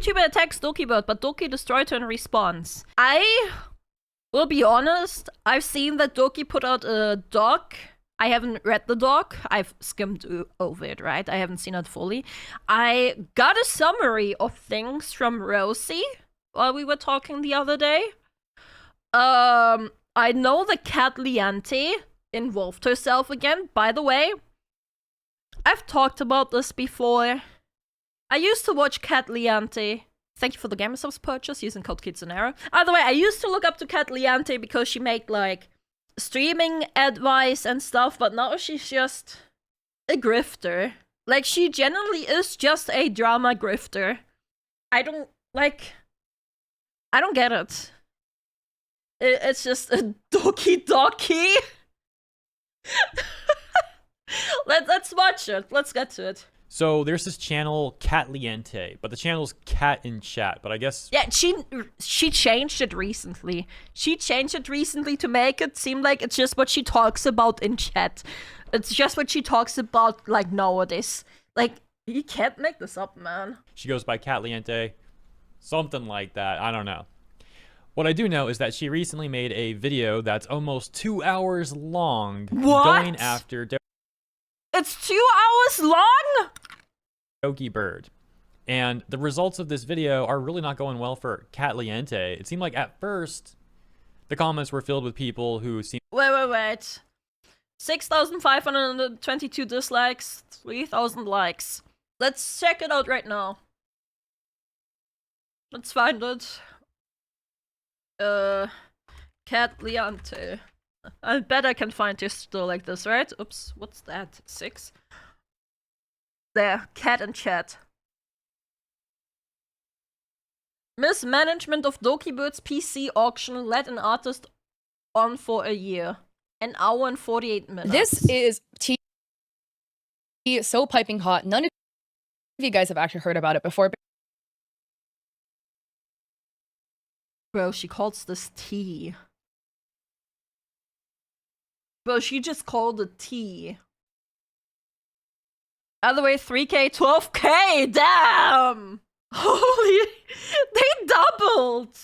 YouTuber attacks Dokibird, but Doki destroyed her in response. I will be honest, I've seen that Doki put out a doc. I haven't read the doc. I've skimmed over it, right? I haven't seen it fully. I got a summary of things from Rosie while we were talking the other day. I know the katliente involved herself again. By the way, I've talked about this before. I used to watch katliente. Thank you for the Gamer Subs purchase using code Kitsunero. By the way, I used to look up to katliente because she made, like, streaming advice and stuff, but now she's just a grifter. Like, she generally is just a drama grifter. I don't get it. It's just a doki. Let's watch it. Let's get to it. So there's this channel, Katliente, but the channel's Cat in Chat, but I guess... Yeah, she changed it recently. She changed it recently to make it seem like it's just what she talks about in chat. It's just what she talks about, like, nowadays. Like, you can't make this up, man. She goes by Katliente, something like that, I don't know. What I do know is that she recently made a video that's almost 2 hours long. What? Going after... It's 2 hours long? Dokibird. And the results of this video are really not going well for Katliente. It seemed like at first, the comments were filled with people who seemed... Wait. 6,522 dislikes, 3,000 likes. Let's check it out right now. Let's find it. Katliente. I bet I can find this still like this, right? Oops, what's that? 6? There, cat and chat. Mismanagement of Dokibird's PC auction led an artist on for a year. An hour and 48 minutes. This is so piping hot. None of you guys have actually heard about it before. Bro, she calls this tea. Bro, she just called it tea. Other way, 3K, 12K, damn! Holy, they doubled!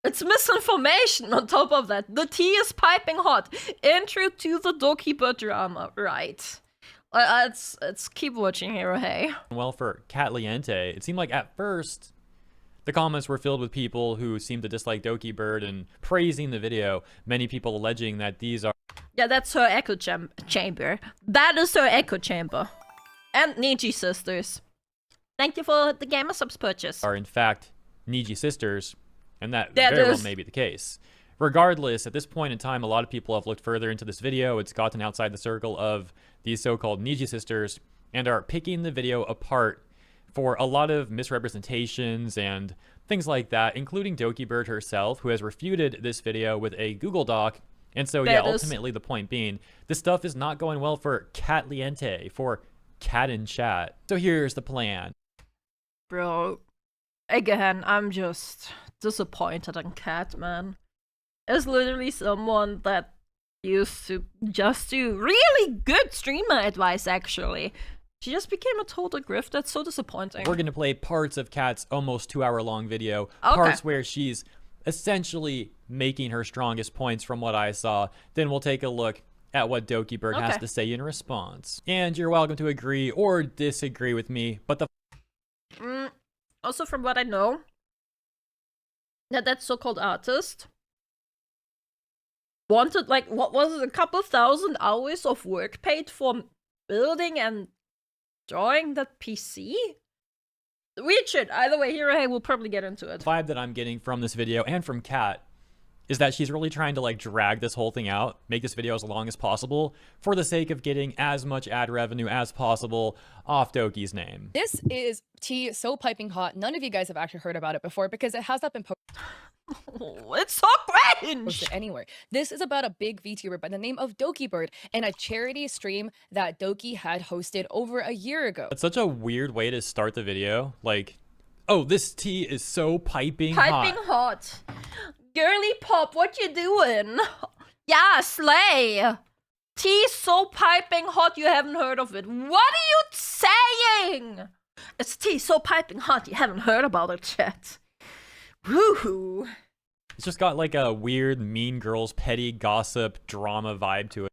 It's misinformation on top of that. The tea is piping hot. Intro to the Dokibird drama, right. Let's keep watching here, hey. Well, for Katliente, it seemed like at first, the comments were filled with people who seemed to dislike Dokibird and praising the video. Many people alleging that these are... Yeah, that's her echo chamber. That is her echo chamber. And Niji sisters. Thank you for the Gamer Subs purchase. Are in fact Niji sisters, and that very well may be the case. Regardless, at this point in time, a lot of people have looked further into this video. It's gotten outside the circle of these so-called Niji sisters and are picking the video apart for a lot of misrepresentations and things like that, including Dokibird herself, who has refuted this video with a Google Doc. And so, yeah, ultimately the point being, this stuff is not going well for Katliente, for Cat in Chat. So here's the plan. Bro, again, I'm just disappointed in Cat, man. As literally someone that used to just do really good streamer advice, actually. She just became a total grift. That's so disappointing. We're going to play parts of Kat's almost 2 hour long video. Okay. Parts where she's essentially making her strongest points from what I saw. Then we'll take a look at what Dokibird has to say in response. And you're welcome to agree or disagree with me, but the... Also, from what I know, that so-called artist wanted, like, what was it, a couple thousand hours of work paid for building and drawing that PC? Reach it. Either way, here I will probably get into it. The vibe that I'm getting from this video and from Kat is that she's really trying to, like, drag this whole thing out, make this video as long as possible for the sake of getting as much ad revenue as possible off Doki's name. This is tea so piping hot. None of you guys have actually heard about it before because it has not been It's so cringe! posted anywhere. This is about a big VTuber by the name of Dokibird and a charity stream that Doki had hosted over a year ago. It's such a weird way to start the video. Like, oh, this tea is so piping hot. Piping hot. Girly pop, what you doing? Yeah, slay. Tea so piping hot you haven't heard of it. What are you saying? It's tea so piping hot you haven't heard about it yet. Woohoo! It's just got like a weird Mean Girls petty gossip drama vibe to it.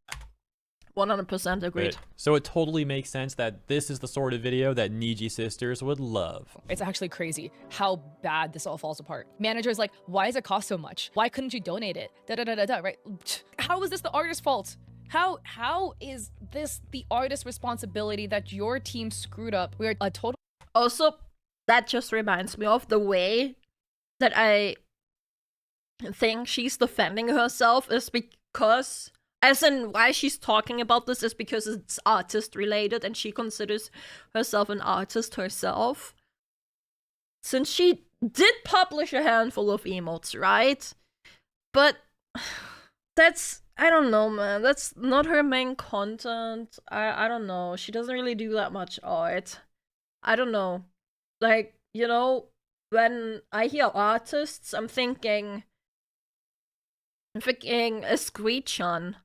100% agreed. So it totally makes sense that this is the sort of video that Niji sisters would love. It's actually crazy how bad this all falls apart. Manager's like, why does it cost so much? Why couldn't you donate it? Right? How is this the artist's fault? How is this the artist's responsibility that your team screwed up? We're a total. Also, that just reminds me of the way that I think she's defending herself is because, as in why she's talking about this is because it's artist related and she considers herself an artist herself. Since she did publish a handful of emotes, right? But that's, I don't know, man. That's not her main content. I don't know. She doesn't really do that much art. I don't know. Like, you know, when I hear artists, I'm thinking Esquichan,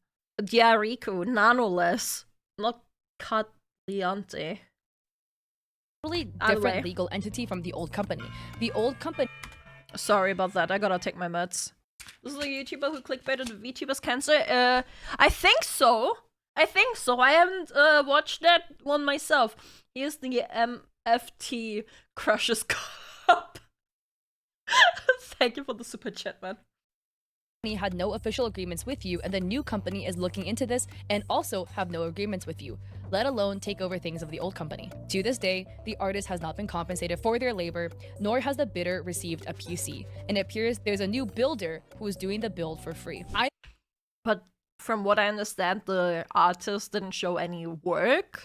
Diarico, Nanoless, not Katliente. Totally different legal entity from the old company. The old company. Sorry about that. I gotta take my meds. This is a YouTuber who clickbaited VTuber's cancer. I think so. I haven't watched that one myself. Here's the MFT Crushes Cup. Thank you for the super chat, man. Had no official agreements with you, and the new company is looking into this and also have no agreements with you, let alone take over things of the old company. To this day, the artist has not been compensated for their labor, nor has the bidder received a PC, and it appears there's a new builder who is doing the build for free. But from what I understand, the artist didn't show any work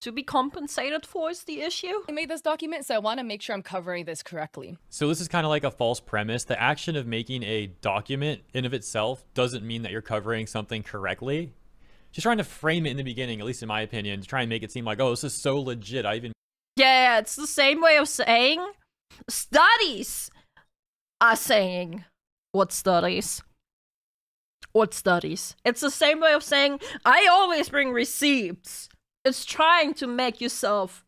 to be compensated for is the issue. I made this document, so I want to make sure I'm covering this correctly. So this is kind of like a false premise. The action of making a document in of itself doesn't mean that you're covering something correctly. She's trying to frame it in the beginning, at least in my opinion, to try and make it seem like, oh, this is so legit. Yeah, it's the same way of saying studies are saying what studies? What studies? It's the same way of saying I always bring receipts. It's trying to make yourself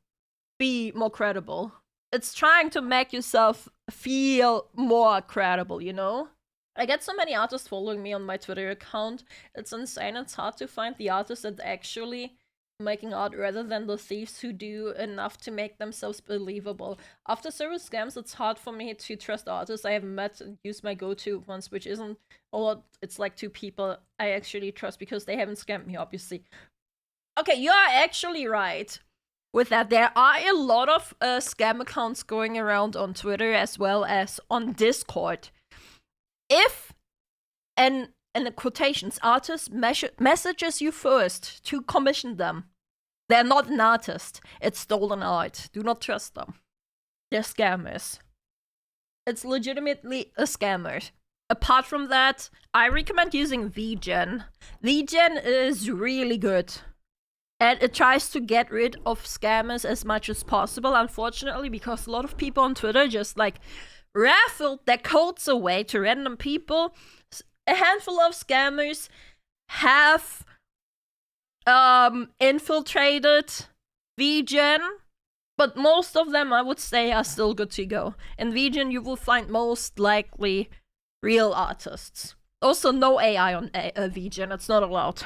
be more credible. It's trying to make yourself feel more credible, you know? I get so many artists following me on my Twitter account. It's insane. It's hard to find the artists that actually making art rather than the thieves who do enough to make themselves believable. After several scams, it's hard for me to trust artists I have met and used my go-to ones, which isn't a lot. It's like 2 people I actually trust because they haven't scammed me, obviously. Okay, you are actually right with that. There are a lot of scam accounts going around on Twitter as well as on Discord. If an in the quotations artist messages you first to commission them, they're not an artist. It's stolen art. Do not trust them. They're scammers. It's legitimately a scammer. Apart from that, I recommend using VGen. VGen is really good. And it tries to get rid of scammers as much as possible, unfortunately, because a lot of people on Twitter just like raffled their codes away to random people. A handful of scammers have infiltrated VGen, but most of them, I would say, are still good to go. In VGen, you will find most likely real artists. Also, no AI on VGen. It's not allowed.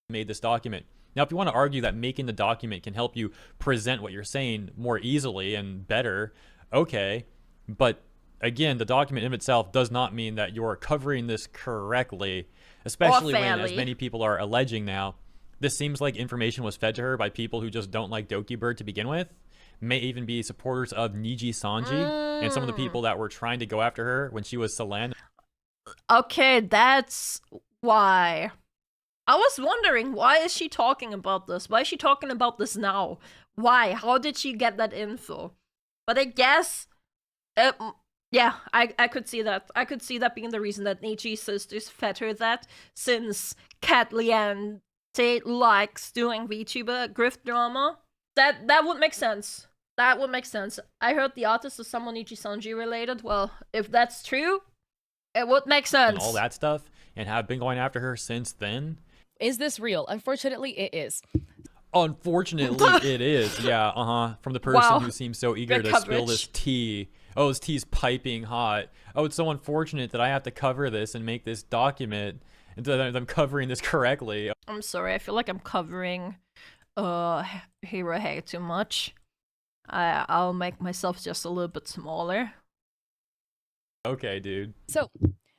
Made this document. Now, if you want to argue that making the document can help you present what you're saying more easily and better, okay. But again, the document in itself does not mean that you're covering this correctly, especially when, as many people are alleging now, this seems like information was fed to her by people who just don't like Dokibird to begin with, may even be supporters of Niji Sanji and some of the people that were trying to go after her when she was Salan. Okay, that's why. I was wondering, why is she talking about this? Why is she talking about this now? Why? How did she get that info? But I guess, yeah, I could see that. I could see that being the reason that Niji sisters fed her that, since katliente likes doing Vtuber Drama. That would make sense. That would make sense. I heard the artist is someone Niji Sanji related. Well, if that's true, it would make sense. And all that stuff, and have been going after her since then. Is this real? Unfortunately, it is. Unfortunately, it is. Yeah, from the person who seems so eager to spill this tea. Oh, this tea's piping hot. Oh, it's so unfortunate that I have to cover this and make this document, and that I'm covering this correctly. I'm sorry, I feel like I'm covering Hero Hay too much. I'll make myself just a little bit smaller. Okay, dude. So,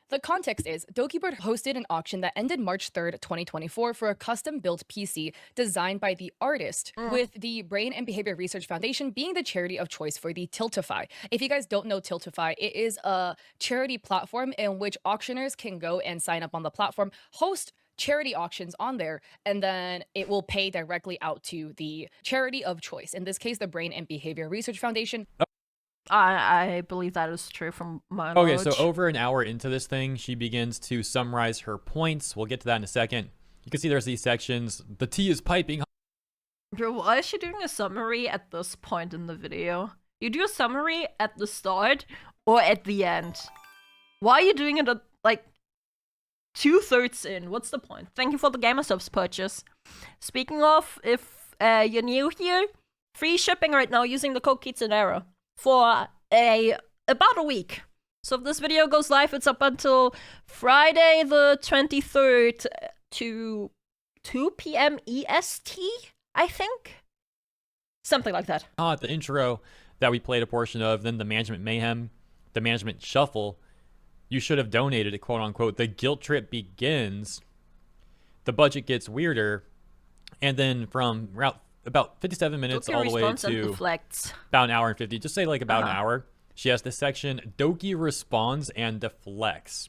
the context is, Dokibird hosted an auction that ended March 3rd, 2024 for a custom-built PC designed by the artist, with the Brain and Behavior Research Foundation being the charity of choice for the Tiltify. If you guys don't know Tiltify, it is a charity platform in which auctioneers can go and sign up on the platform, host charity auctions on there, and then it will pay directly out to the charity of choice. In this case, the Brain and Behavior Research Foundation. I believe that is true from my knowledge. Okay, so over an hour into this thing, she begins to summarize her points. We'll get to that in a second. You can see there's these sections. The tea is piping. Bro, why is she doing a summary at this point in the video? You do a summary at the start or at the end. Why are you doing it at, like, 2/3 in? What's the point? Thank you for the Gamersubs purchase. Speaking of, if you're new here, free shipping right now using the code Kitsunero for about a week. So if this video goes live, it's up until Friday the 23rd to 2 p.m. EST, I think? Something like that. The intro that we played a portion of, then the management mayhem, the management shuffle. You should have donated it, quote unquote. The guilt trip begins. The budget gets weirder. And then from about 57 minutes all the way to about an hour and 50, just say like about an hour, she has this section, Doki responds and deflects.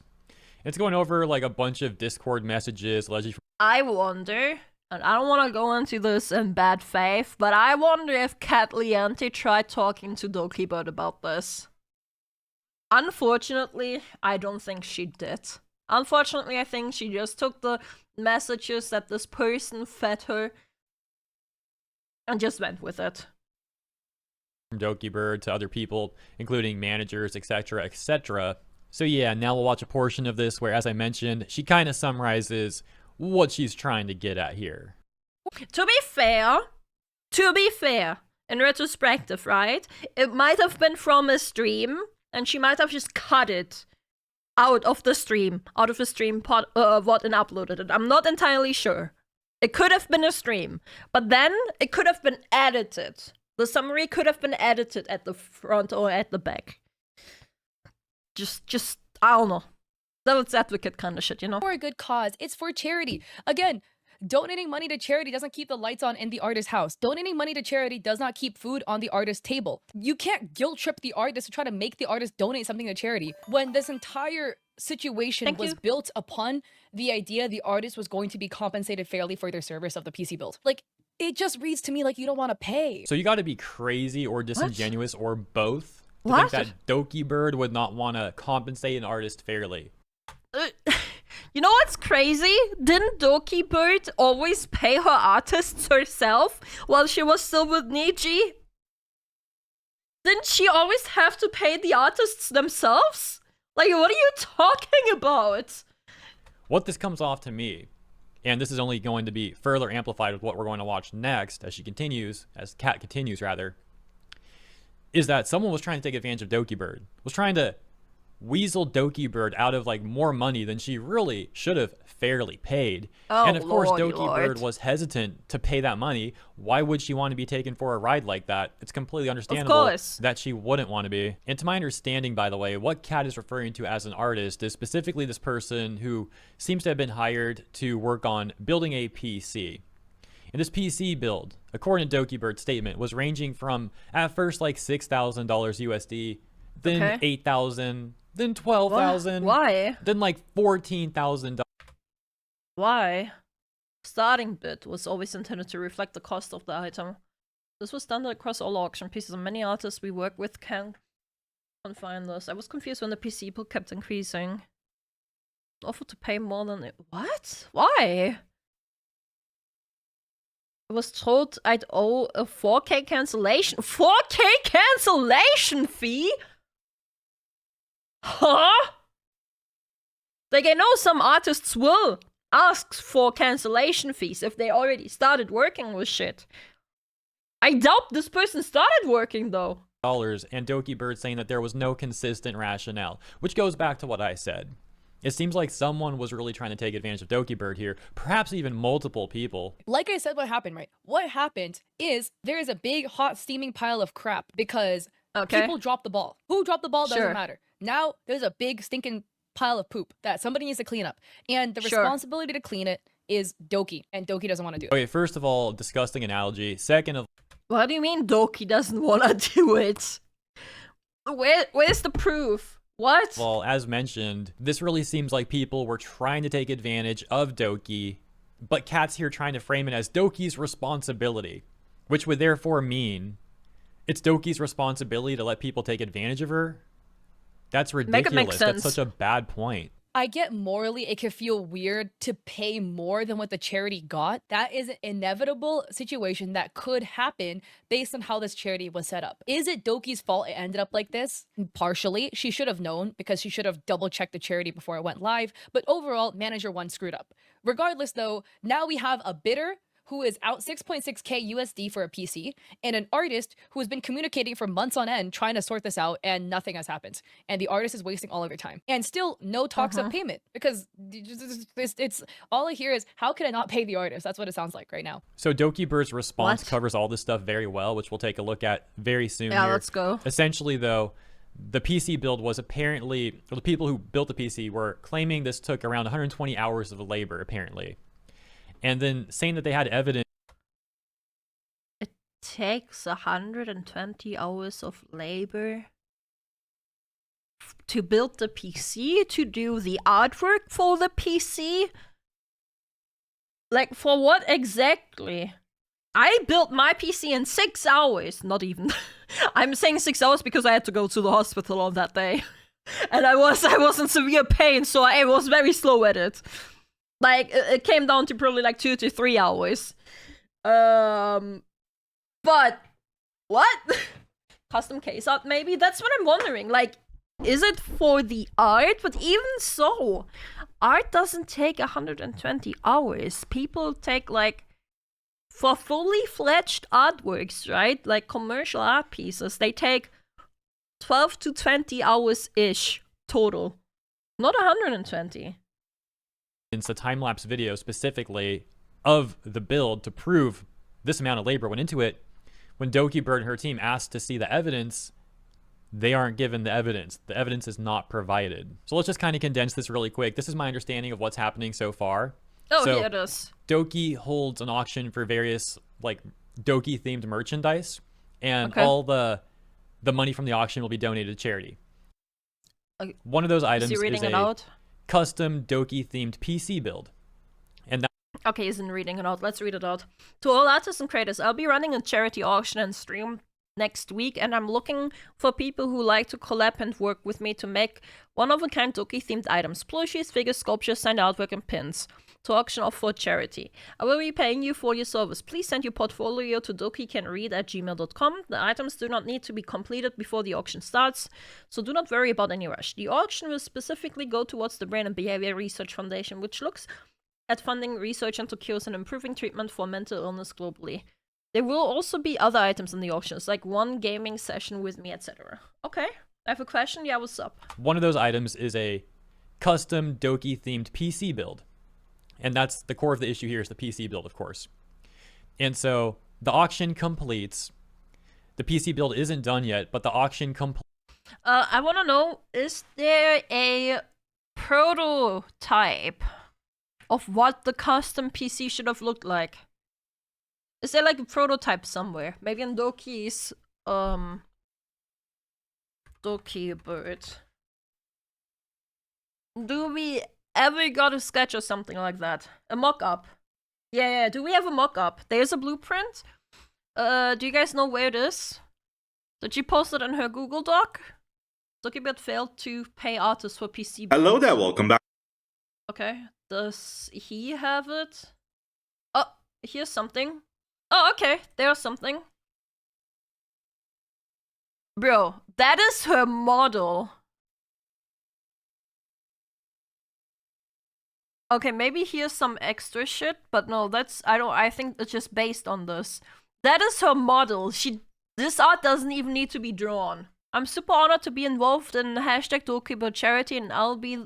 It's going over like a bunch of Discord messages allegedly. I wonder, and I don't want to go into this in bad faith, but I wonder if Katliente tried talking to Dokibird about this. Unfortunately, I don't think she did. Unfortunately, I think she just took the messages that this person fed her and just went with it. From Dokibird to other people, including managers, etc., etc. So yeah, now we'll watch a portion of this where, as I mentioned, she kind of summarizes what she's trying to get at here. To be fair, in retrospective, right? It might have been from a stream, and she might have just cut it out of the stream pod, what, and uploaded it. I'm not entirely sure. It could have been a stream, but then it could have been edited. The summary could have been edited at the front or at the back. Just, I don't know. Devil's advocate kind of shit, you know? For a good cause. It's for charity. Again, donating money to charity doesn't keep the lights on in the artist's house. Donating money to charity does not keep food on the artist's table. You can't guilt trip the artist to try to make the artist donate something to charity when this entire situation was built upon the idea the artist was going to be compensated fairly for their service of the PC build. Like, it just reads to me like you don't want to pay. So you got to be crazy or disingenuous or both to think that Dokibird would not want to compensate an artist fairly. You know what's crazy? Didn't Dokibird always pay her artists herself while she was still with Niji? Didn't she always have to pay the artists themselves? Like, what are you talking about? What this comes off to me, and this is only going to be further amplified with what we're going to watch next as Kat continues, is that someone was trying to take advantage of Dokibird, was trying to weasel Dokibird out of like more money than she really should have fairly paid. And of course, Dokibird was hesitant to pay that money. Why would she want to be taken for a ride like that? It's completely understandable that she wouldn't want to be. And to my understanding, by the way, what Kat is referring to as an artist is specifically this person who seems to have been hired to work on building a PC. And this PC build, according to Dokibird's statement, was ranging from at first like $6,000 USD, then $8,000, then $12,000. Why? Then like $14,000. Why? Starting bid was always intended to reflect the cost of the item. This was standard across all auction pieces, and many artists we work with can find this. I was confused when the PC pool kept increasing. Offered to pay more than it. What? Why? I was told I'd owe a 4K cancellation. 4K cancellation fee? Huh? Like, I know some artists will asks for cancellation fees if they already started working with shit. I doubt this person started working though. And Dokibird saying that there was no consistent rationale, which goes back to what I said. It seems like someone was really trying to take advantage of Dokibird here, perhaps even multiple people. Like I said, what happened, right? What happened is there is a big, hot, steaming pile of crap because people dropped the ball. Who dropped the ball doesn't matter. Now there's a big, stinking pile of poop that somebody needs to clean up. And the responsibility to clean it is Doki, and Doki doesn't want to do it. Okay, first of all, disgusting analogy. Second of what do you mean Doki doesn't want to do it? Where's the proof? What? Well, as mentioned, this really seems like people were trying to take advantage of Doki, but Kat's here trying to frame it as Doki's responsibility, which would therefore mean it's Doki's responsibility to let people take advantage of her. That's ridiculous. That's such a bad point. I get morally it could feel weird to pay more than what the charity got. That is an inevitable situation that could happen based on how this charity was set up. Is it Doki's fault it ended up like this? Partially. She should have known because she should have double-checked the charity before it went live. But overall, manager 1 screwed up. Regardless though, now we have a bidder who is out 6.6k USD for a PC, and an artist who has been communicating for months on end trying to sort this out, and nothing has happened. And the artist is wasting all of their time. And still no talks of payment, because it's all I hear is, how can I not pay the artist? That's what it sounds like right now. So Dokibird's response covers all this stuff very well, which we'll take a look at very soon. Yeah, here. let's go. Essentially, though, the PC build was apparently, or the people who built the PC were claiming this took around 120 hours of labor, apparently. And then saying that they had evidence. It takes 120 hours of labor to build the PC, to do the artwork for the PC. Like, for what exactly? I built my PC in 6 hours. Not even. I'm saying 6 hours because I had to go to the hospital on that day. And I was in severe pain, so I was very slow at it. Like, it came down to probably like 2 to 3 hours. But, what? Custom case art, maybe? That's what I'm wondering. Like, is it for the art? But even so, art doesn't take 120 hours. People take, like, for fully fledged artworks, right? Like, commercial art pieces, they take 12 to 20 hours-ish total. Not 120. It's a time-lapse video specifically of the build to prove this amount of labor went into it. When Dokibird and her team asked to see the evidence, they aren't given the evidence. The evidence is not provided. So let's just kind of condense this really quick. This is my understanding of what's happening so far. Oh, yeah, it is. Doki holds an auction for various, like, Doki-themed merchandise, and all the money from the auction will be donated to charity. Okay. One of those items is a custom Doki-themed PC build. And okay, isn't reading it out. Let's read it out. To all artists and creators, I'll be running a charity auction and stream next week, and I'm looking for people who like to collab and work with me to make one-of-a-kind Doki-themed items, plushies, figures, sculptures, signed artwork, and pins to auction off for charity. I will be paying you for your service. Please send your portfolio to dokicanread@gmail.com. The items do not need to be completed before the auction starts, so do not worry about any rush. The auction will specifically go towards the Brain and Behavior Research Foundation, which looks at funding research into cures and improving treatment for mental illness globally. There will also be other items in the auctions, like one gaming session with me, etc. Okay, I have a question. Yeah, what's up? One of those items is a custom Doki-themed PC build. And that's the core of the issue here, is the PC build, of course. And so the auction completes. The PC build isn't done yet, but the auction completes. I want to know, is there a prototype of what the custom PC should have looked like? Is there like a prototype somewhere? Maybe in Doki's, Dokibird. Do we ever got a sketch or something like that? A mock-up? Yeah, do we have a mock-up? There's a blueprint? Do you guys know where it is? Did she post it in her Google Doc? Dokibird failed to pay artists for PC builds. Hello there, welcome back. Okay, does he have it? Oh, here's something. Oh, okay, there's something. Bro, that is her model. Okay, maybe here's some extra shit, but no, I think it's just based on this. That is her model. This art doesn't even need to be drawn. I'm super honored to be involved in hashtag Dokibird charity, and I'll be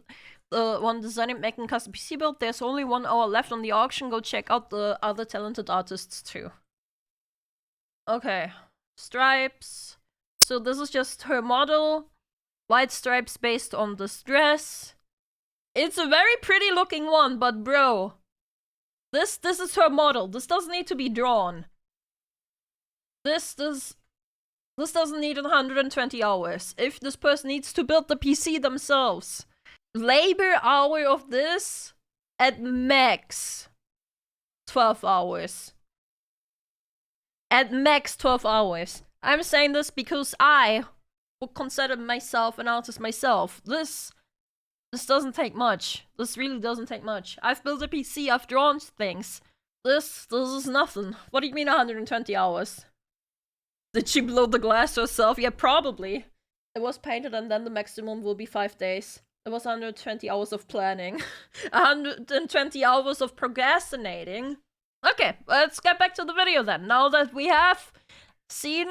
the one designing making custom PC build. There's only 1 hour left on the auction. Go check out the other talented artists too. Okay, stripes. So this is just her model. White stripes based on this dress. It's a very pretty looking one, but bro, this is her model. This doesn't need to be drawn. This doesn't need 120 hours. If this person needs to build the PC themselves. Labor hour of this, at max, 12 hours. At max 12 hours. I'm saying this because I would consider myself an artist myself. This doesn't take much. This really doesn't take much. I've built a PC, I've drawn things. This is nothing. What do you mean 120 hours? Did she blow the glass herself? Yeah, probably. It was painted and then the maximum will be 5 days. It was 120 hours of planning. 120 hours of procrastinating. Okay, let's get back to the video then. Now that we have seen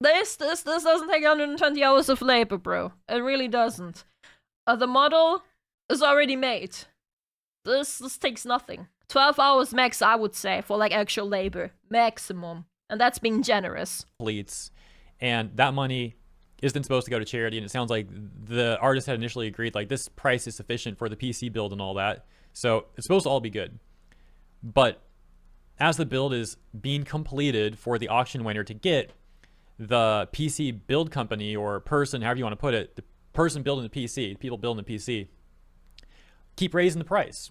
this doesn't take 120 hours of labor, bro. It really doesn't. The model is already made. This takes nothing. 12 hours max, I would say, for like actual labor. Maximum. And that's being generous. And that money isn't supposed to go to charity, and it sounds like the artist had initially agreed like this price is sufficient for the PC build and all that. So it's supposed to all be good. But as the build is being completed for the auction winner to get, the PC build company or person, however you want to put it, the person building the PC, people building the PC, keep raising the price.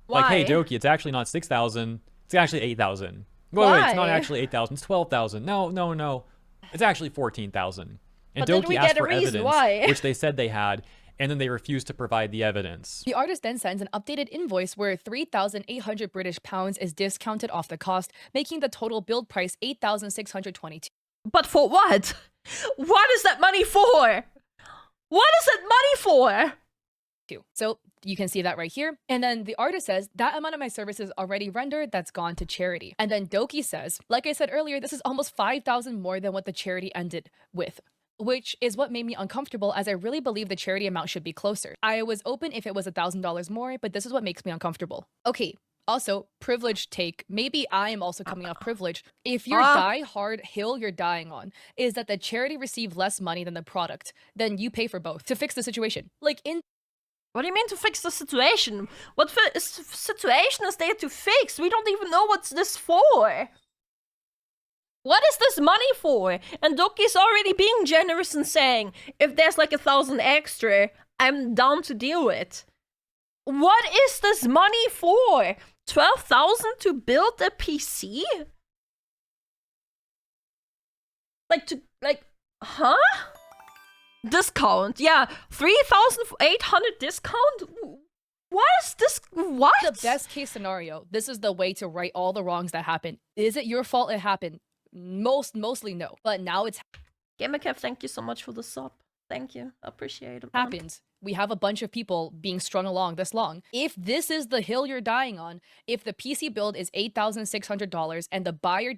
Why? Like, hey, Doki, it's actually not 6,000, it's actually 8,000. Wait, it's not actually 8,000, it's 12,000. No. It's actually 14,000. And but Doki asked for evidence, which they said they had, and then they refused to provide the evidence. The artist then sends an updated invoice where 3,800 British pounds is discounted off the cost, making the total build price 8,622. But for what? What is that money for? What is that money for? So you can see that right here. And then the artist says, that amount of my services already rendered, that's gone to charity. And then Doki says, like I said earlier, this is almost 5,000 more than what the charity ended with, which is what made me uncomfortable, as I really believe the charity amount should be closer. I was open if it was $1,000 more, but this is what makes me uncomfortable. Okay. Also, privileged take, maybe I am also coming off privilege. If your die-hard hill you're dying on is that the charity received less money than the product, then you pay for both to fix the situation. Like in... What do you mean to fix the situation? What situation is there to fix? We don't even know what's this for. What is this money for? And Doki's already being generous and saying, if there's like 1,000 extra, I'm down to deal with. What is this money for? 12,000 to build a PC? Huh? Discount, yeah, 3,800 discount? What is this? What? The best case scenario, this is the way to right all the wrongs that happen. Is it your fault it happened? Mostly no. But now it's... GamerCav, thank you so much for the sub. Thank you. Appreciate it. Happens. We have a bunch of people being strung along this long. If this is the hill you're dying on, if the PC build is $8,600 and the buyer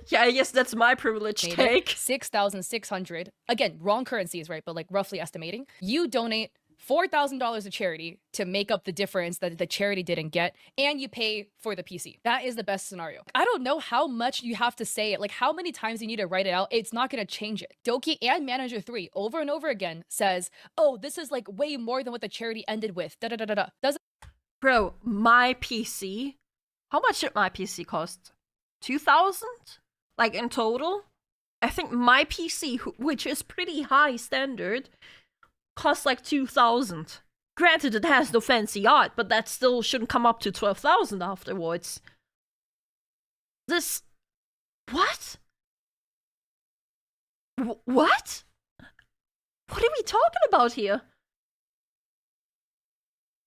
yeah, I guess that's my privilege take. 6,600. Again, wrong currencies, right? But like roughly estimating. You donate $4,000 to charity to make up the difference that the charity didn't get, and you pay for the PC. That is the best scenario. I don't know how much you have to say it, like how many times you need to write it out. It's not going to change it. Doki and Manager 3 over and over again says, oh, this is like way more than what the charity ended with. Doesn't... Bro, my PC? How much did my PC cost? 2,000? Like in total? I think my PC, which is pretty high standard, costs like 2,000. Granted, it has no fancy art, but that still shouldn't come up to 12,000 afterwards. This... What? What? What are we talking about here?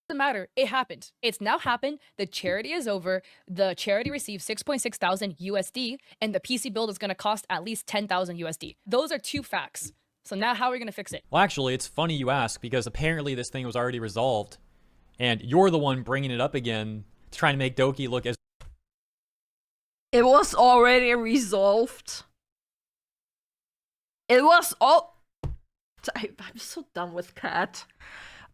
Doesn't matter. It happened. It's now happened. The charity is over. The charity received 6.6 thousand USD, and the PC build is going to cost at least 10,000 USD. Those are two facts. So now how are we going to fix it? Well, actually, it's funny you ask, because apparently this thing was already resolved. And you're the one bringing it up again to try to make Doki look as... It was already resolved. It was all... I'm so done with Kat.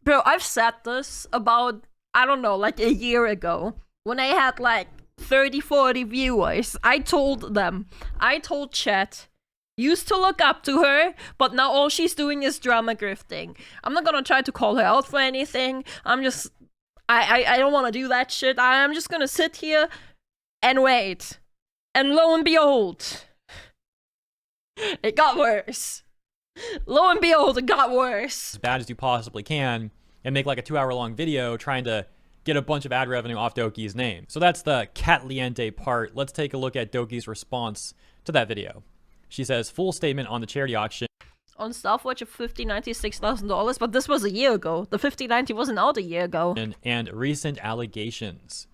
Bro, I've said this about, I don't know, like a year ago. When I had like 30, 40 viewers. I told chat, used to look up to her, but now all she's doing is drama grifting. I'm not gonna try to call her out for anything. I don't want to do that shit. I'm just gonna sit here and wait. And lo and behold, it got worse. Lo and behold, it got worse. As bad as you possibly can, and make like a 2-hour-long video trying to get a bunch of ad revenue off Doki's name. So that's the katliente part. Let's take a look at Doki's response to that video. She says, full statement on the charity auction. On Southwatch of $96,000, but this was a year ago. The 5090 wasn't out a year ago. And recent allegations.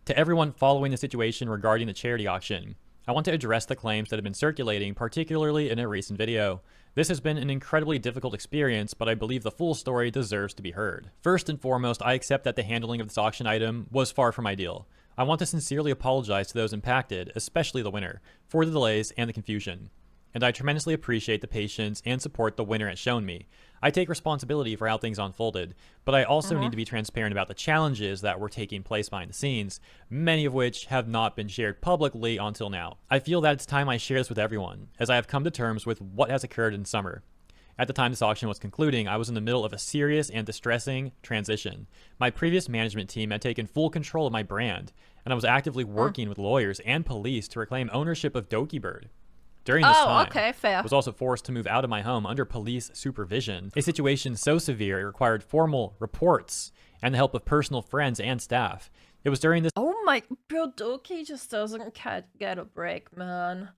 To everyone following the situation regarding the charity auction, I want to address the claims that have been circulating, particularly in a recent video. This has been an incredibly difficult experience, but I believe the full story deserves to be heard. First and foremost, I accept that the handling of this auction item was far from ideal. I want to sincerely apologize to those impacted, especially the winner, for the delays and the confusion. And I tremendously appreciate the patience and support the winner has shown me. I take responsibility for how things unfolded, but I also need to be transparent about the challenges that were taking place behind the scenes, many of which have not been shared publicly until now. I feel that it's time I share this with everyone, as I have come to terms with what has occurred in summer. At the time this auction was concluding, I was in the middle of a serious and distressing transition. My previous management team had taken full control of my brand, and I was actively working with lawyers and police to reclaim ownership of Dokibird. During this time, I was also forced to move out of my home under police supervision, a situation so severe it required formal reports and the help of personal friends and staff. It was during this— Oh my, bro, Doki just doesn't get a break, man.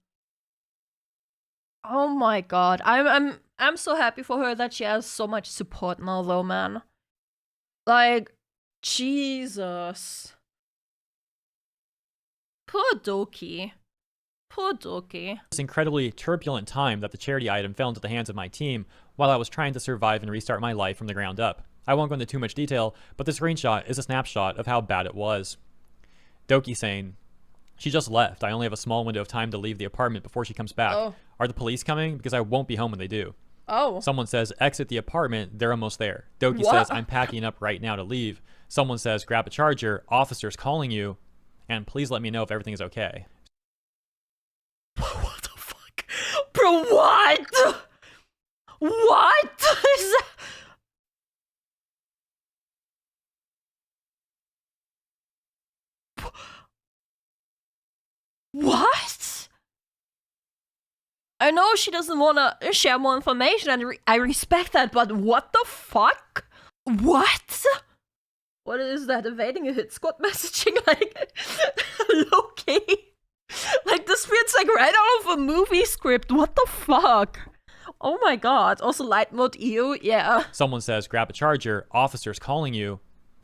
Oh my god, I'm so happy for her that she has so much support now, though, man. Like, Jesus. Poor Doki. Poor Doki. This incredibly turbulent time that the charity item fell into the hands of my team while I was trying to survive and restart my life from the ground up. I won't go into too much detail, but this screenshot is a snapshot of how bad it was. Doki saying, she just left. I only have a small window of time to leave the apartment before she comes back. Oh. Are the police coming? Because I won't be home when they do. Oh. Someone says, exit the apartment. They're almost there. Doki says, I'm packing up right now to leave. Someone says, grab a charger. Officer's calling you. And please let me know if everything is okay. What the fuck? Bro, what? What is that? What? I know she doesn't want to share more information, and I respect that, but what the fuck? What? What is that? Evading a hit squad messaging? Like, low-key? Like, this feels like right out of a movie script. What the fuck? Oh my god. Also, light mode EU, yeah. Someone says, grab a charger. Officer's calling you.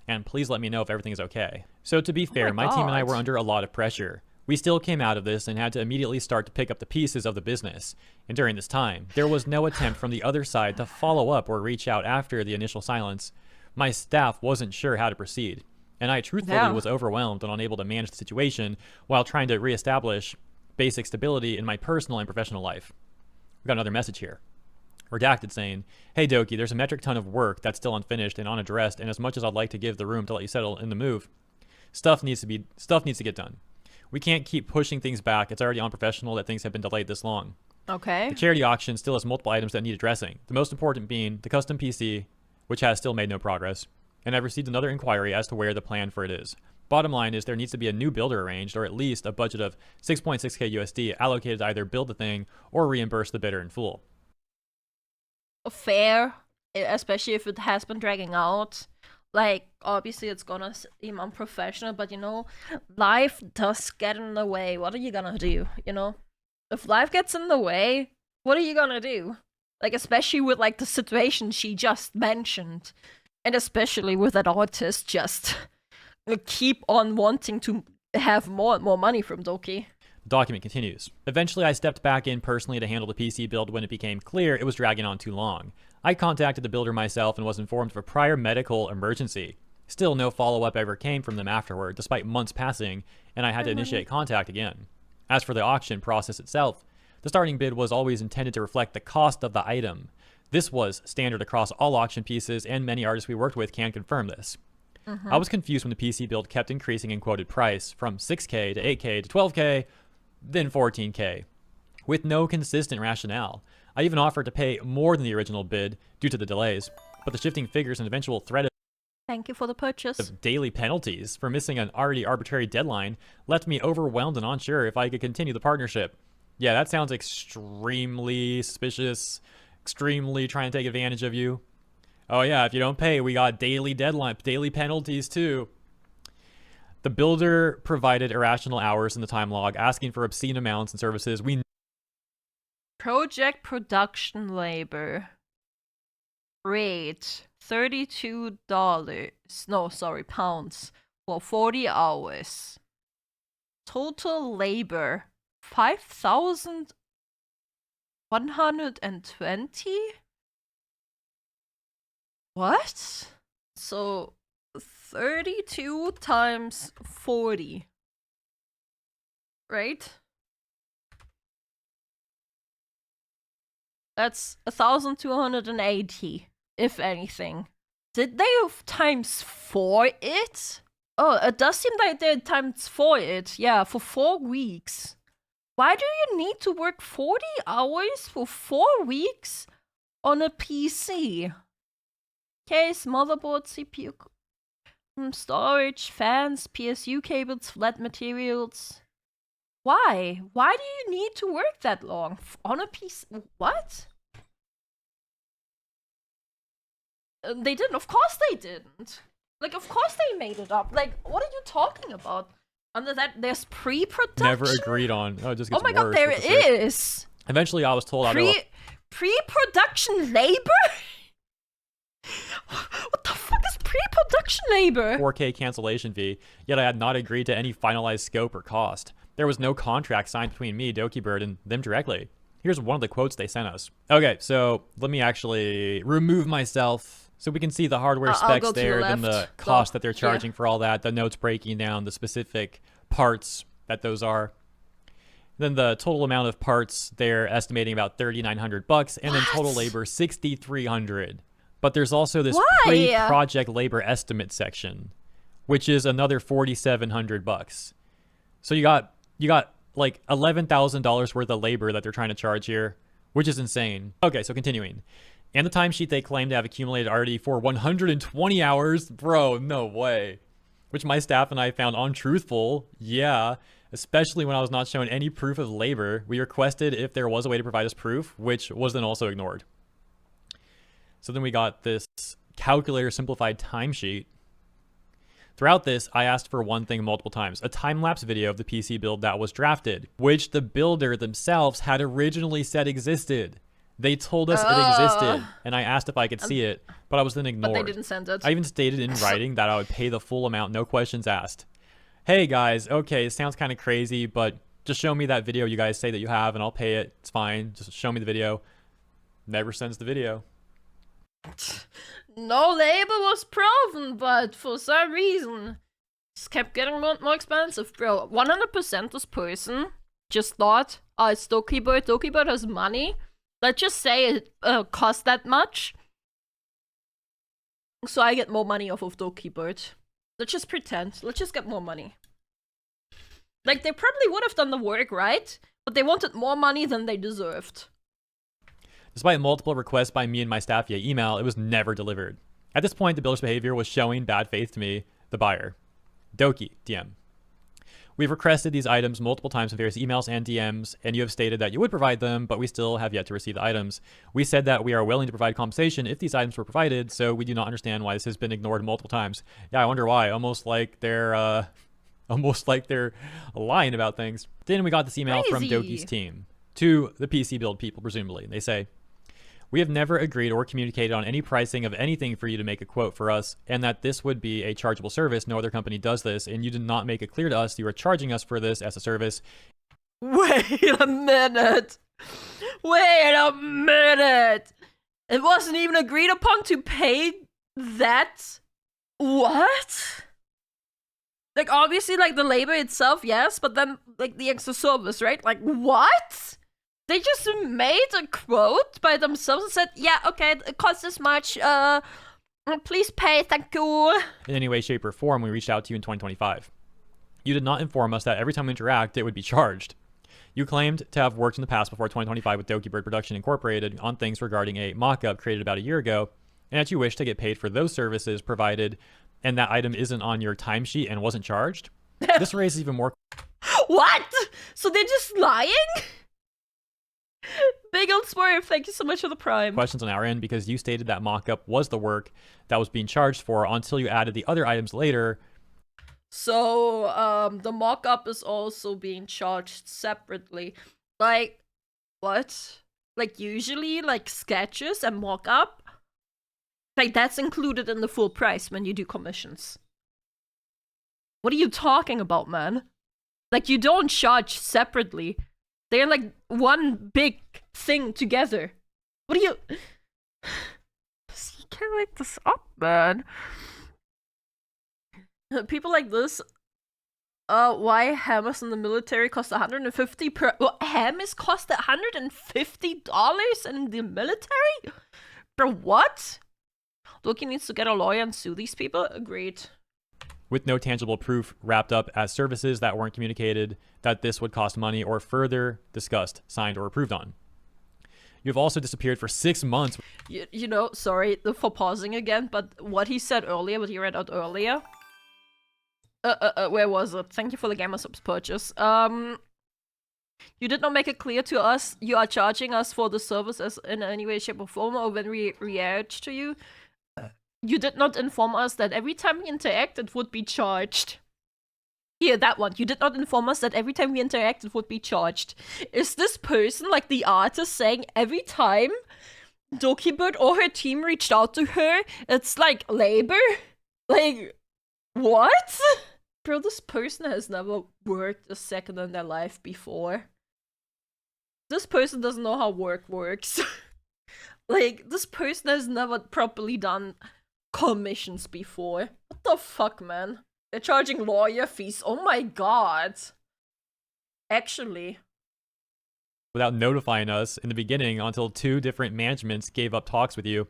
And please let me know if everything is okay. So to be fair, my team and I were under a lot of pressure. We still came out of this and had to immediately start to pick up the pieces of the business. And during this time, there was no attempt from the other side to follow up or reach out after the initial silence. My staff wasn't sure how to proceed. And I truthfully was overwhelmed and unable to manage the situation while trying to reestablish basic stability in my personal and professional life. We got another message here. Redacted saying, hey Doki, there's a metric ton of work that's still unfinished and unaddressed, and as much as I'd like to give the room to let you settle in the move, stuff needs to get done. We can't keep pushing things back. It's already unprofessional that things have been delayed this long. Okay. The charity auction still has multiple items that need addressing. The most important being the custom PC, which has still made no progress. And I've received another inquiry as to where the plan for it is. Bottom line is there needs to be a new builder arranged, or at least a budget of 6.6k USD allocated to either build the thing or reimburse the bidder in full. Fair, especially if it has been dragging out. Like, obviously it's gonna seem unprofessional, but you know, life does get in the way. What are you gonna do, you know? If life gets in the way, what are you gonna do? Like, especially with, like, the situation she just mentioned. And especially with that artist just keep on wanting to have more and more money from Doki. The document continues. Eventually, I stepped back in personally to handle the PC build when it became clear it was dragging on too long. I contacted the builder myself and was informed of a prior medical emergency. Still, no follow-up ever came from them afterward, despite months passing, and I had to initiate contact again. As for the auction process itself, the starting bid was always intended to reflect the cost of the item. This was standard across all auction pieces, and many artists we worked with can confirm this. I was confused when the PC build kept increasing in quoted price, from 6K to 8K to 12K, then 14K, with no consistent rationale. I even offered to pay more than the original bid due to the delays, but the shifting figures and eventual threat Thank you for the purchase. of daily penalties for missing an already arbitrary deadline left me overwhelmed and unsure if I could continue the partnership. Yeah, that sounds extremely suspicious, extremely trying to take advantage of you. Oh yeah, if you don't pay, we got daily penalties too. The builder provided irrational hours in the time log, asking for obscene amounts and services we Project production labor. Rate $32. No, sorry, pounds for 40 hours. Total labor 5,120? What? So 32 times 40. Right? That's 1,280, if anything. Did they times 4 it? Oh, it does seem like they times 4 it. Yeah, for 4 weeks. Why do you need to work 40 hours for 4 weeks on a PC? Case, motherboard, CPU, storage, fans, PSU cables, flat materials. Why? Why do you need to work that long on a PC? What? They didn't. Of course they didn't. Like, of course they made it up. Like, what are you talking about? Under that, there's pre-production? never agreed on. Oh, it just gets Oh my god, worse. there What the it frick? is. Eventually, I was told Pre-production labor? What the fuck is pre-production labor? 4K cancellation fee, yet I had not agreed to any finalized scope or cost. There was no contract signed between me, Dokibird, and them directly. Here's one of the quotes they sent us. Okay, so let me actually remove myself so we can see the hardware specs there, then the cost that they're charging for all that, the notes breaking down the specific parts that those are. Then the total amount of parts they're estimating about $3,900, and then total labor $6,300. But there's also this pre-project labor estimate section, which is another $4,700. So you got like $11,000 worth of labor that they're trying to charge here, which is insane. Okay, so continuing. And the timesheet they claim to have accumulated already for 120 hours. Bro, no way. Which my staff and I found untruthful. Yeah, especially when I was not shown any proof of labor. We requested if there was a way to provide us proof, which was then also ignored. So then we got this calculator simplified timesheet. Throughout this, I asked for one thing multiple times, a time-lapse video of the PC build that was drafted, which the builder themselves had originally said existed. They told us it existed, and I asked if I could see it, but I was then ignored. But they didn't send it. I even stated in writing that I would pay the full amount, no questions asked. Hey guys, okay, it sounds kind of crazy, but just show me that video you guys say that you have, and I'll pay it. It's fine. Just show me the video. Never sends the video. No labor was proven, but for some reason, it kept getting more expensive, bro. 100% this person just thought, oh, it's Dokibird. Dokibird has money. Let's just say it costs that much, so I get more money off of Dokibird. Let's just pretend. Let's just get more money. Like, they probably would have done the work, right? But they wanted more money than they deserved. Despite multiple requests by me and my staff via email, it was never delivered. At this point, the builder's behavior was showing bad faith to me, the buyer. Doki, DM. We've requested these items multiple times in various emails and DMs, and you have stated that you would provide them, but we still have yet to receive the items. We said that we are willing to provide compensation if these items were provided, so we do not understand why this has been ignored multiple times. Yeah, I wonder why. Almost like they're lying about things. Then we got this email from Doki's team to the PC build people, presumably. They say, we have never agreed or communicated on any pricing of anything for you to make a quote for us, and that this would be a chargeable service. No other company does this, and you did not make it clear to us you are charging us for this as a service. Wait a minute. Wait a minute. It wasn't even agreed upon to pay that What? Like, obviously, like, the labor itself, yes, but then, like, the extra service, right? Like, what? They just made a quote by themselves and said, yeah, okay, it costs this much, please pay, thank you. In any way, shape, or form, we reached out to you in 2025. You did not inform us that every time we interact, it would be charged. You claimed to have worked in the past before 2025 with Dokibird Production Incorporated on things regarding a mock-up created about a year ago, and that you wish to get paid for those services provided, and that item isn't on your timesheet and wasn't charged. This raises even more. What? So they're just lying? Big old Smurf, thank you so much for the prime. Questions on our end because you stated that mock-up was the work that was being charged for until you added the other items later. So, the mock-up is also being charged separately. Like, what? Like, usually, like, sketches and mock-up, like, that's included in the full price when you do commissions. What are you talking about, man? Like, you don't charge separately. They're, like, one big thing together. What are you... You can't make this up, man. People like this, why hammers in the military cost $150 per... Well, hammers cost $150 in the military? For what? Loki needs to get a lawyer and sue these people? Agreed. With no tangible proof wrapped up as services that weren't communicated that this would cost money or further discussed, signed, or approved on. You've also disappeared for 6 months. You know, sorry for pausing again, but what he said earlier, what he read out earlier... where was it? Thank you for the Gamer Subs purchase. You did not make it clear to us you are charging us for the services in any way, shape, or form, or when we react to you. You did not inform us that every time we interact, it would be charged. Here, that one. You did not inform us that every time we interact, it would be charged. Is this person, like the artist, saying every time Dokibird or her team reached out to her, it's like labor? Like... What? Bro, this person has never worked a second in their life before. This person doesn't know how work works. Like, this person has never properly done commissions before. What the fuck, man? They're charging lawyer fees. Oh my god. Actually. Without notifying us in the beginning until 2 different managements gave up talks with you.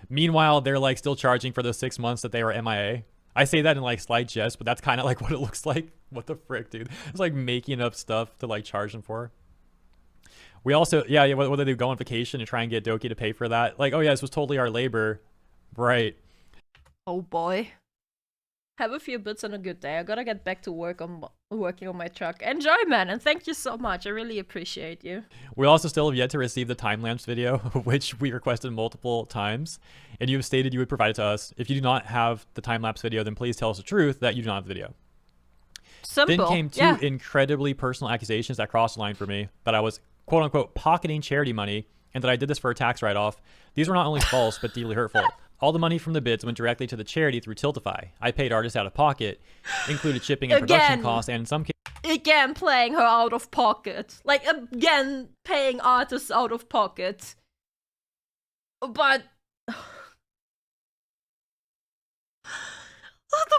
Meanwhile, they're like still charging for those 6 months that they were MIA. I say that in like slight jest, but that's kind of like what it looks like. What the frick, dude? It's like making up stuff to like charge them for. We also, yeah, whether they go on vacation and try and get Doki to pay for that. Like, oh yeah, this was totally our labor. Right. Oh boy. Have a few bits and a good day. I gotta get back to working on my truck. Enjoy, man, and thank you so much. I really appreciate you. We also still have yet to receive the time-lapse video, which we requested multiple times, and you have stated you would provide it to us. If you do not have the time-lapse video, then please tell us the truth that you do not have the video. Simple. Then came 2 incredibly personal accusations that crossed the line for me, that I was quote-unquote pocketing charity money, and that I did this for a tax write-off. These were not only false, but deeply hurtful. All the money from the bids went directly to the charity through Tiltify. I paid artists out of pocket, included shipping and production costs, and in some cases... Again, playing her out of pocket. Like, again, paying artists out of pocket. But... the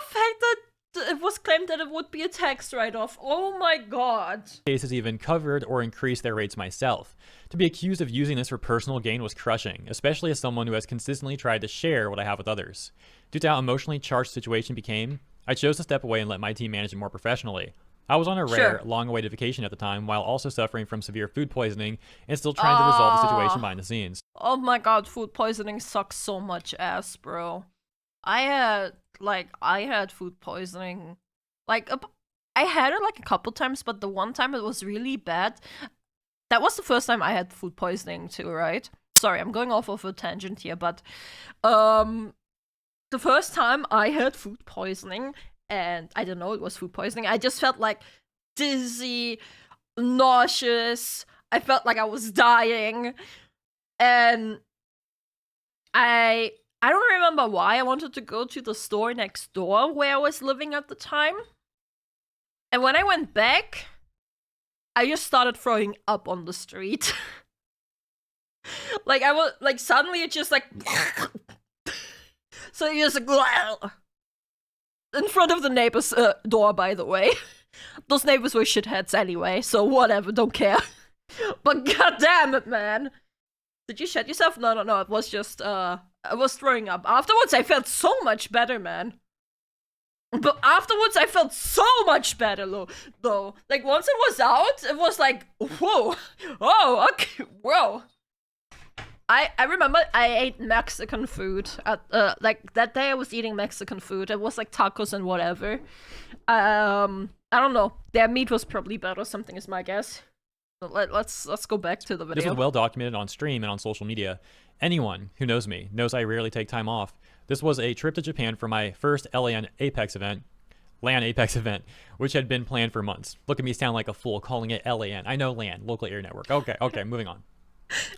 fact that it was claimed that it would be a tax write-off. Oh my god. Cases even covered or increased their rates myself. To be accused of using this for personal gain was crushing, especially as someone who has consistently tried to share what I have with others. Due to how emotionally charged the situation became, I chose to step away and let my team manage it more professionally. I was on a rare, long-awaited vacation at the time, while also suffering from severe food poisoning and still trying to resolve the situation behind the scenes. Oh my god, food poisoning sucks so much ass, bro. I had food poisoning. Like, I had it like a couple times, but the one time it was really bad. That was the first time I had food poisoning too, right? Sorry, I'm going off of a tangent here, but the first time I had food poisoning, and I didn't know it was food poisoning, I just felt like dizzy, nauseous, I felt like I was dying, and I don't remember why I wanted to go to the store next door where I was living at the time. And when I went back, I just started throwing up on the street. Like, I was, like, suddenly it just, like... So it just, like... in front of the neighbor's door, by the way. Those neighbors were shitheads anyway, so whatever, don't care. But god damn it, man. Did you shit yourself? No, it was just, I was throwing up. Afterwards, I felt so much better, man. But afterwards, I felt so much better, though. Like, once it was out, it was like, whoa. Oh, okay, whoa. I remember I ate Mexican food at, like, that day I was eating Mexican food. It was like tacos and whatever. I don't know. Their meat was probably better, something is my guess. But let's go back to the video. This was well documented on stream and on social media. Anyone who knows me knows I rarely take time off. This was a trip to Japan for my first LAN Apex event, which had been planned for months. Look at me sound like a fool calling it LAN. I know LAN, local area network. Okay, moving on.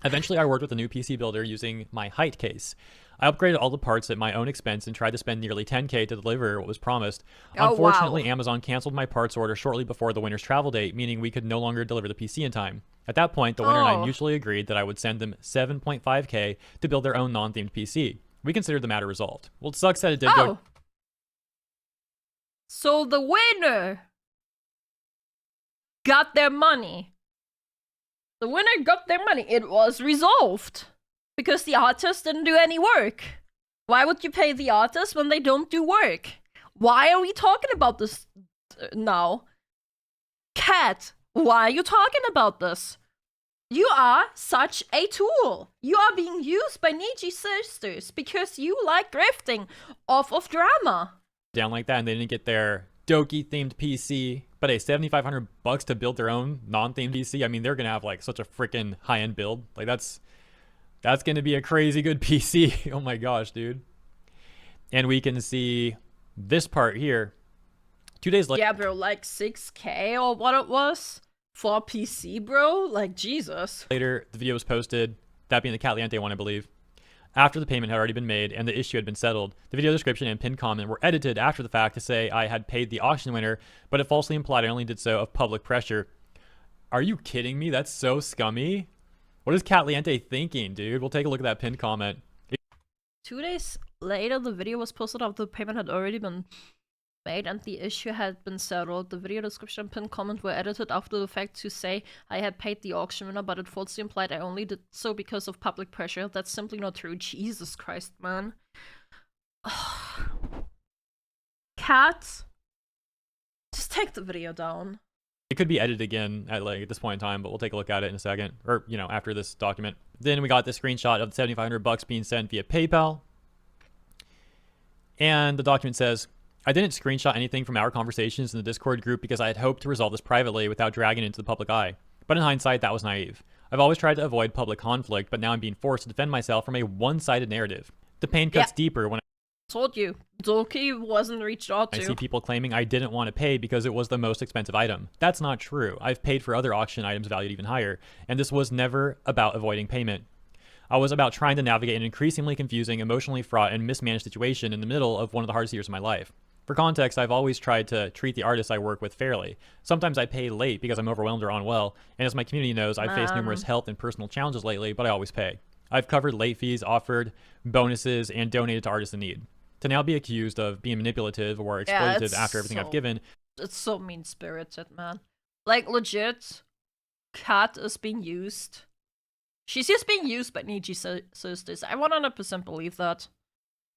Eventually, I worked with a new PC builder using my height case. I upgraded all the parts at my own expense and tried to spend nearly $10K to deliver what was promised. Unfortunately, wow. Amazon canceled my parts order shortly before the winner's travel date, meaning we could no longer deliver the PC in time. At that point, the winner and I mutually agreed that I would send them $7.5K to build their own non-themed PC. We considered the matter resolved. Well, it sucks that it did go... So the winner got their money. The winner got their money. It was resolved. Because the artist didn't do any work. Why would you pay the artist when they don't do work? Why are we talking about this now? Cat, why are you talking about this? You are such a tool. You are being used by Niji sisters because you like grifting off of drama. Down like that and they didn't get their Doki themed PC, but hey, $7,500 to build their own non-themed PC. I mean, they're gonna have like such a freaking high-end build. Like that's gonna be a crazy good PC. Oh my gosh, dude. And we can see this part here. 2 days later. Yeah, bro, like 6K or what it was for a PC, bro. Like Jesus. Later, the video was posted. That being the katliente one, I believe. After the payment had already been made and the issue had been settled, the video description and pinned comment were edited after the fact to say I had paid the auction winner, but it falsely implied I only did so of public pressure. Are you kidding me? That's so scummy. What is katliente thinking, dude? We'll take a look at that pinned comment. 2 days later, the video was posted after the payment had already been made and the issue had been settled. The video description and pinned comment were edited after the fact to say I had paid the auction winner, but it falsely implied I only did so because of public pressure. That's simply not true. Jesus Christ, man. Cat, just take the video down. It could be edited again at this point in time, but we'll take a look at it in a second, or after this document. Then we got the screenshot of the $7,500 being sent via PayPal, and the document says, I didn't screenshot anything from our conversations in the Discord group because I had hoped to resolve this privately without dragging it into the public eye. But in hindsight, that was naive. I've always tried to avoid public conflict, but now I'm being forced to defend myself from a one-sided narrative. The pain cuts deeper when I told you, Doki wasn't reached out to. I see people claiming I didn't want to pay because it was the most expensive item. That's not true. I've paid for other auction items valued even higher, and this was never about avoiding payment. I was about trying to navigate an increasingly confusing, emotionally fraught, and mismanaged situation in the middle of one of the hardest years of my life. For context, I've always tried to treat the artists I work with fairly. Sometimes I pay late because I'm overwhelmed or unwell, and as my community knows, I've faced numerous health and personal challenges lately, but I always pay. I've covered late fees, offered bonuses, and donated to artists in need. To now be accused of being manipulative or exploitative after everything I've given... It's so mean-spirited, man. Like, legit, Kat is being used. She's just being used by Niji sisters. I 100% believe that.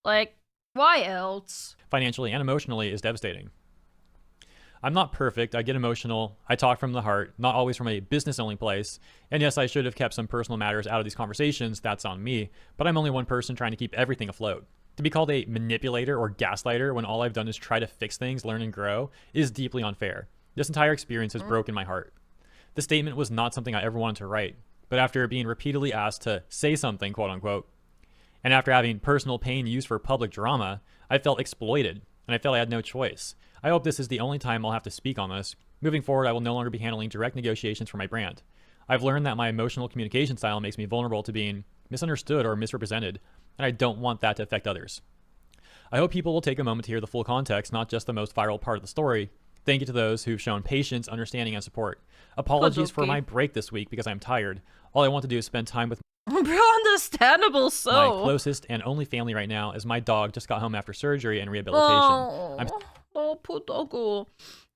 Like, why else? Financially and emotionally is devastating. I'm not perfect. I get emotional. I talk from the heart, not always from a business-only place. And yes, I should have kept some personal matters out of these conversations. That's on me. But I'm only one person trying to keep everything afloat. To be called a manipulator or gaslighter when all I've done is try to fix things, learn, and grow is deeply unfair. This entire experience has broken my heart. The statement was not something I ever wanted to write. But after being repeatedly asked to say something, quote-unquote, and after having personal pain used for public drama, I felt exploited, and I felt I had no choice. I hope this is the only time I'll have to speak on this. Moving forward, I will no longer be handling direct negotiations for my brand. I've learned that my emotional communication style makes me vulnerable to being misunderstood or misrepresented, and I don't want that to affect others. I hope people will take a moment to hear the full context, not just the most viral part of the story. Thank you to those who've shown patience, understanding, and support. Apologies for my break this week because I'm tired. All I want to do is spend time with Bro, understandable so. My closest and only family right now is my dog just got home after surgery and rehabilitation. Oh, poor doggo.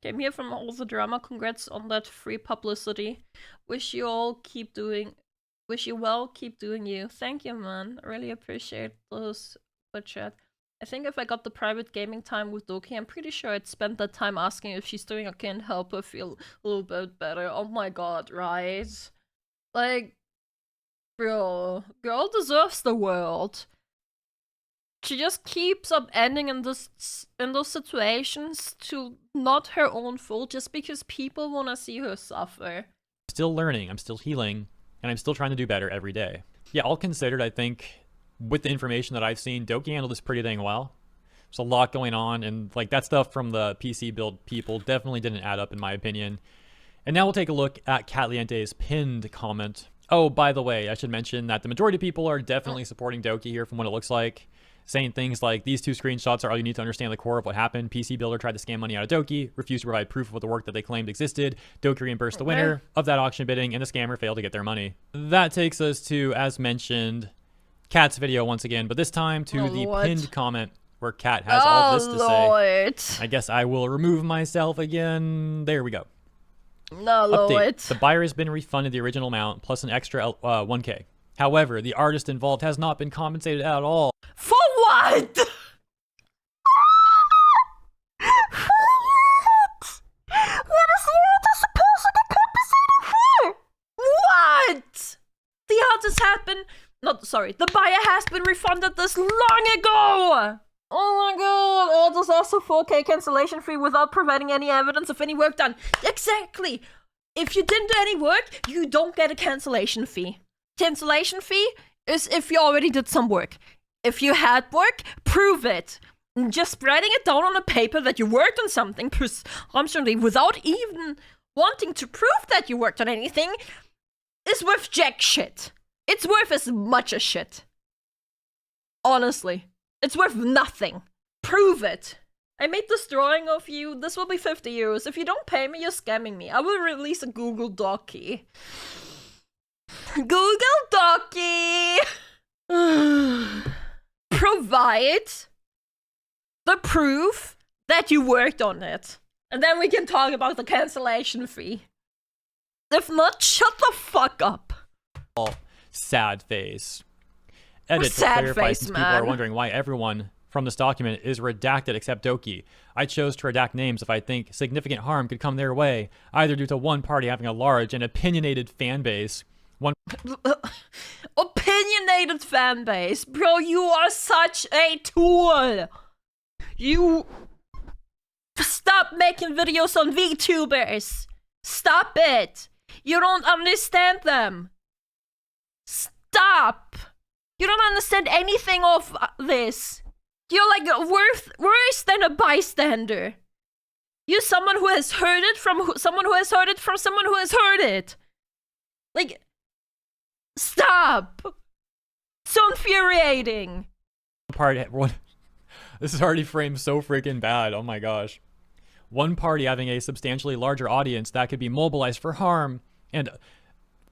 Came here from all the drama. Congrats on that free publicity. Wish you well, keep doing you. Thank you, man. I really appreciate those for chat. I think if I got the private gaming time with Doki, I'm pretty sure I'd spend that time asking if she's doing okay and help her feel a little bit better. Oh my god, right? Like, bro, girl deserves the world. She just keeps up ending in those situations to not her own fault just because people want to see her suffer. Still learning, I'm still healing, and I'm still trying to do better every day. Yeah, all considered, I think, with the information that I've seen, Doki handled this pretty dang well. There's a lot going on, and like that stuff from the PC build people definitely didn't add up in my opinion. And now we'll take a look at Katliente's pinned comment. Oh, by the way, I should mention that the majority of people are definitely supporting Doki here from what it looks like. Saying things like, these two screenshots are all you need to understand the core of what happened. PC Builder tried to scam money out of Doki, refused to provide proof of the work that they claimed existed. Doki reimbursed the winner of that auction bidding, and the scammer failed to get their money. That takes us to, as mentioned, Kat's video once again, but this time to the pinned comment where Kat has all this to say. I guess I will remove myself again. There we go. Update. The buyer has been refunded the original amount plus an extra 1K. However, the artist involved has not been compensated at all. For what? What is the artist supposed to get compensated for? What? The artist has been... the buyer has been refunded this long ago! Oh my god, artist asked for 4K cancellation fee without providing any evidence of any work done. Exactly! If you didn't do any work, you don't get a cancellation fee. Cancellation fee is if you already did some work. If you had work, prove it. Just writing it down on a paper that you worked on something presumptively without even wanting to prove that you worked on anything is worth jack shit. It's worth as much as shit. Honestly. It's worth nothing. Prove it. I made this drawing of you. This will be 50 euros. If you don't pay me, you're scamming me. I will release a Google Docky. Google Docky! Provide the proof that you worked on it. And then we can talk about the cancellation fee. If not, shut the fuck up. Sad face. Edit to sad clarify, face, since man. people are wondering why everyone from this document is redacted except Doki. I chose to redact names if I think significant harm could come their way, either due to one party having a large and opinionated fan base. Opinionated fan base. Bro, you are such a tool. You... Stop making videos on VTubers. Stop it. You don't understand them. Stop. You don't understand anything of this. You're like worse than a bystander. You're someone who has heard it from someone who has heard it from someone who has heard it. Like, stop. So infuriating. This is already framed so freaking bad. Oh my gosh. One party having a substantially larger audience that could be mobilized for harm. And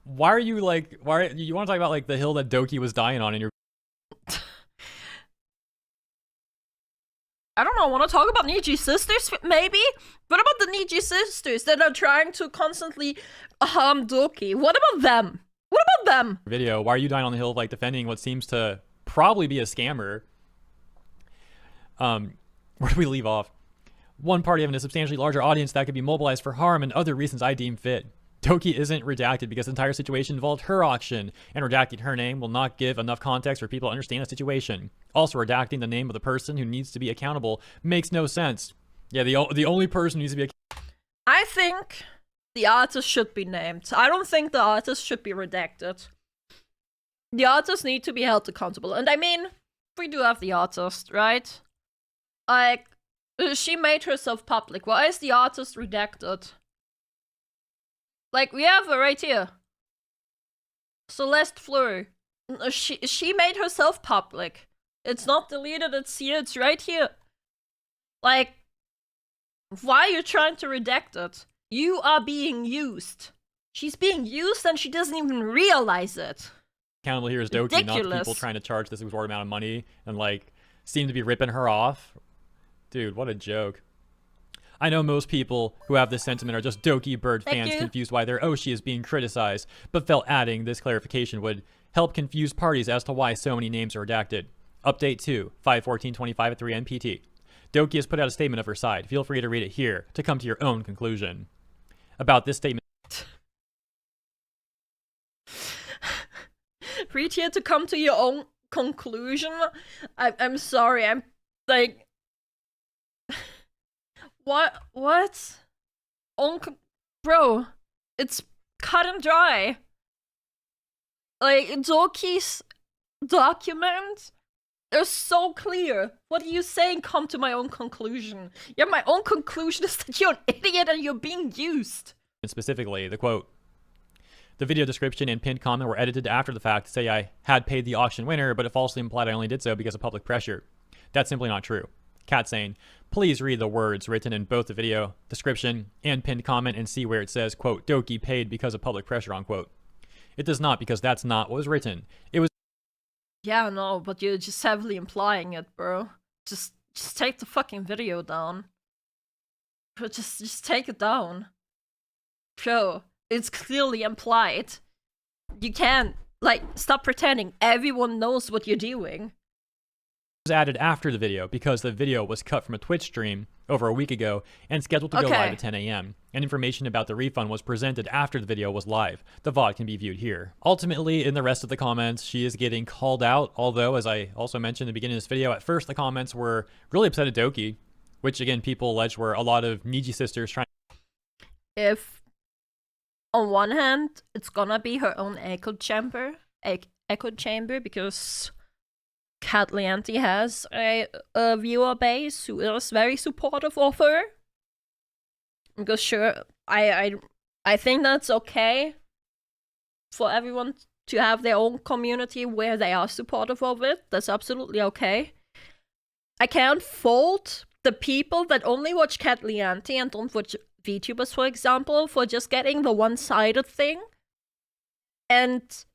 why are you like, you want to talk about like the hill that Doki was dying on in your... I don't know, I want to talk about Niji sisters, maybe? What about the Niji sisters that are trying to constantly harm Doki? What about them? What about them? Video, why are you dying on the hill of like defending what seems to probably be a scammer? Where do we leave off? One party having a substantially larger audience that could be mobilized for harm and other reasons I deem fit. Doki isn't redacted because the entire situation involved her auction, and redacting her name will not give enough context for people to understand the situation. Also, redacting the name of the person who needs to be accountable makes no sense. Yeah, the only person who needs to be accountable. I think the artist should be named. I don't think the artist should be redacted. The artists need to be held accountable. And I mean, we do have the artist, right? Like, she made herself public. Why is the artist redacted? Like, we have her right here. Celeste Fleur. She made herself public. It's not deleted, it's here, it's right here. Like, why are you trying to redact it? You are being used. She's being used and she doesn't even realize it. accountable here is Doki, not the Ridiculous. people trying to charge this exorbitant amount of money and like seem to be ripping her off. Dude, what a joke. I know most people who have this sentiment are just Dokibird fans confused why their Oshi is being criticized, but felt adding this clarification would help confuse parties as to why so many names are redacted. Update 2, 5/14/25 at 3 NPT. Doki has put out a statement of her side. Feel free to read it here to come to your own conclusion. About this statement. Read here to come to your own conclusion. I'm sorry. I'm like, what? Bro, it's cut and dry. Like Doki's documents, they're so clear. What are you saying? Come to my own conclusion. Yeah, my own conclusion is that you're an idiot and you're being used. Specifically, the quote. The video description and pinned comment were edited after the fact to say I had paid the auction winner, but it falsely implied I only did so because of public pressure. That's simply not true. Cat saying, please read the words written in both the video description and pinned comment and see where it says, quote, Doki paid because of public pressure, unquote. It does not, because that's not what was written. It was... Yeah, no, but you're just heavily implying it, bro. Just take the fucking video down. Bro, just take it down. Bro, it's clearly implied. You can't, like, stop pretending. Everyone knows what you're doing. Was added after the video because the video was cut from a Twitch stream over a week ago and scheduled to go live at 10 a.m. And information about the refund was presented after the video was live. The VOD can be viewed here. Ultimately, in the rest of the comments, she is getting called out, although, as I also mentioned in the beginning of this video, at first the comments were really upset at Doki, which again, people alleged were a lot of Niji sisters trying. If, on one hand, it's gonna be her own echo chamber, because katliente has a viewer base who is very supportive of her. Because sure, I think that's okay for everyone to have their own community where they are supportive of it. That's absolutely okay. I can't fault the people that only watch katliente and don't watch VTubers, for example, for just getting the one-sided thing and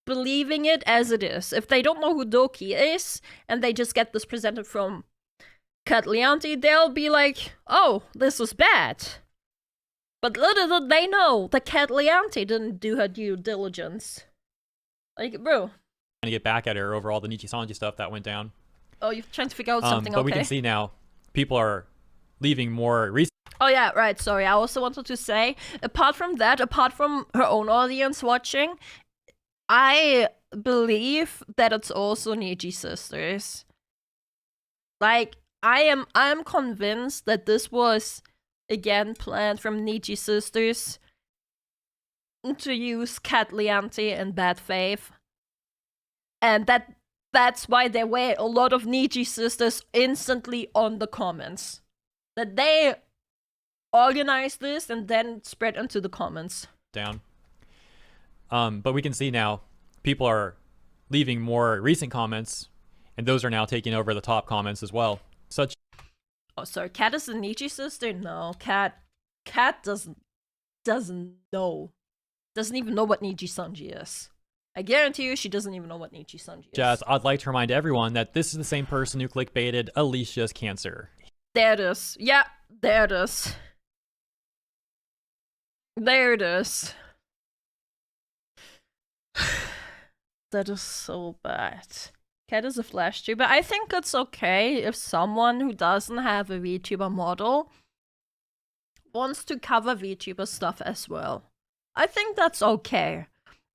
believing it as it is. If they don't know who Doki is, and they just get this presented from katliente, they'll be like, oh, this is bad. But little did they know that katliente didn't do her due diligence. Like, bro. Trying to get back at her over all the Nichi-sanji stuff that went down. Oh, you're trying to figure out something, but we can see now, people are leaving more recent. Oh yeah, right, sorry. I also wanted to say, apart from that, apart from her own audience watching, I believe that it's also Niji sisters. Like, I am convinced that this was, again, planned from Niji sisters to use katliente in bad faith. And that's why there were a lot of Niji sisters instantly on the comments. That they organized this and then spread into the comments. Down. But we can see now people are leaving more recent comments, and those are now taking over the top comments as well. Oh, sorry, Kat is a Niji sister? No, Kat doesn't know. Doesn't even know what Niji-sanji is. I guarantee you she doesn't even know what Niji-sanji is. Jazz, I'd like to remind everyone that this is the same person who clickbaited Alicia's cancer. There it is. Yeah, there it is. There it is. That is so bad. Kat is a flash tuber. I think it's okay if someone who doesn't have a VTuber model wants to cover VTuber stuff as well. I think that's okay.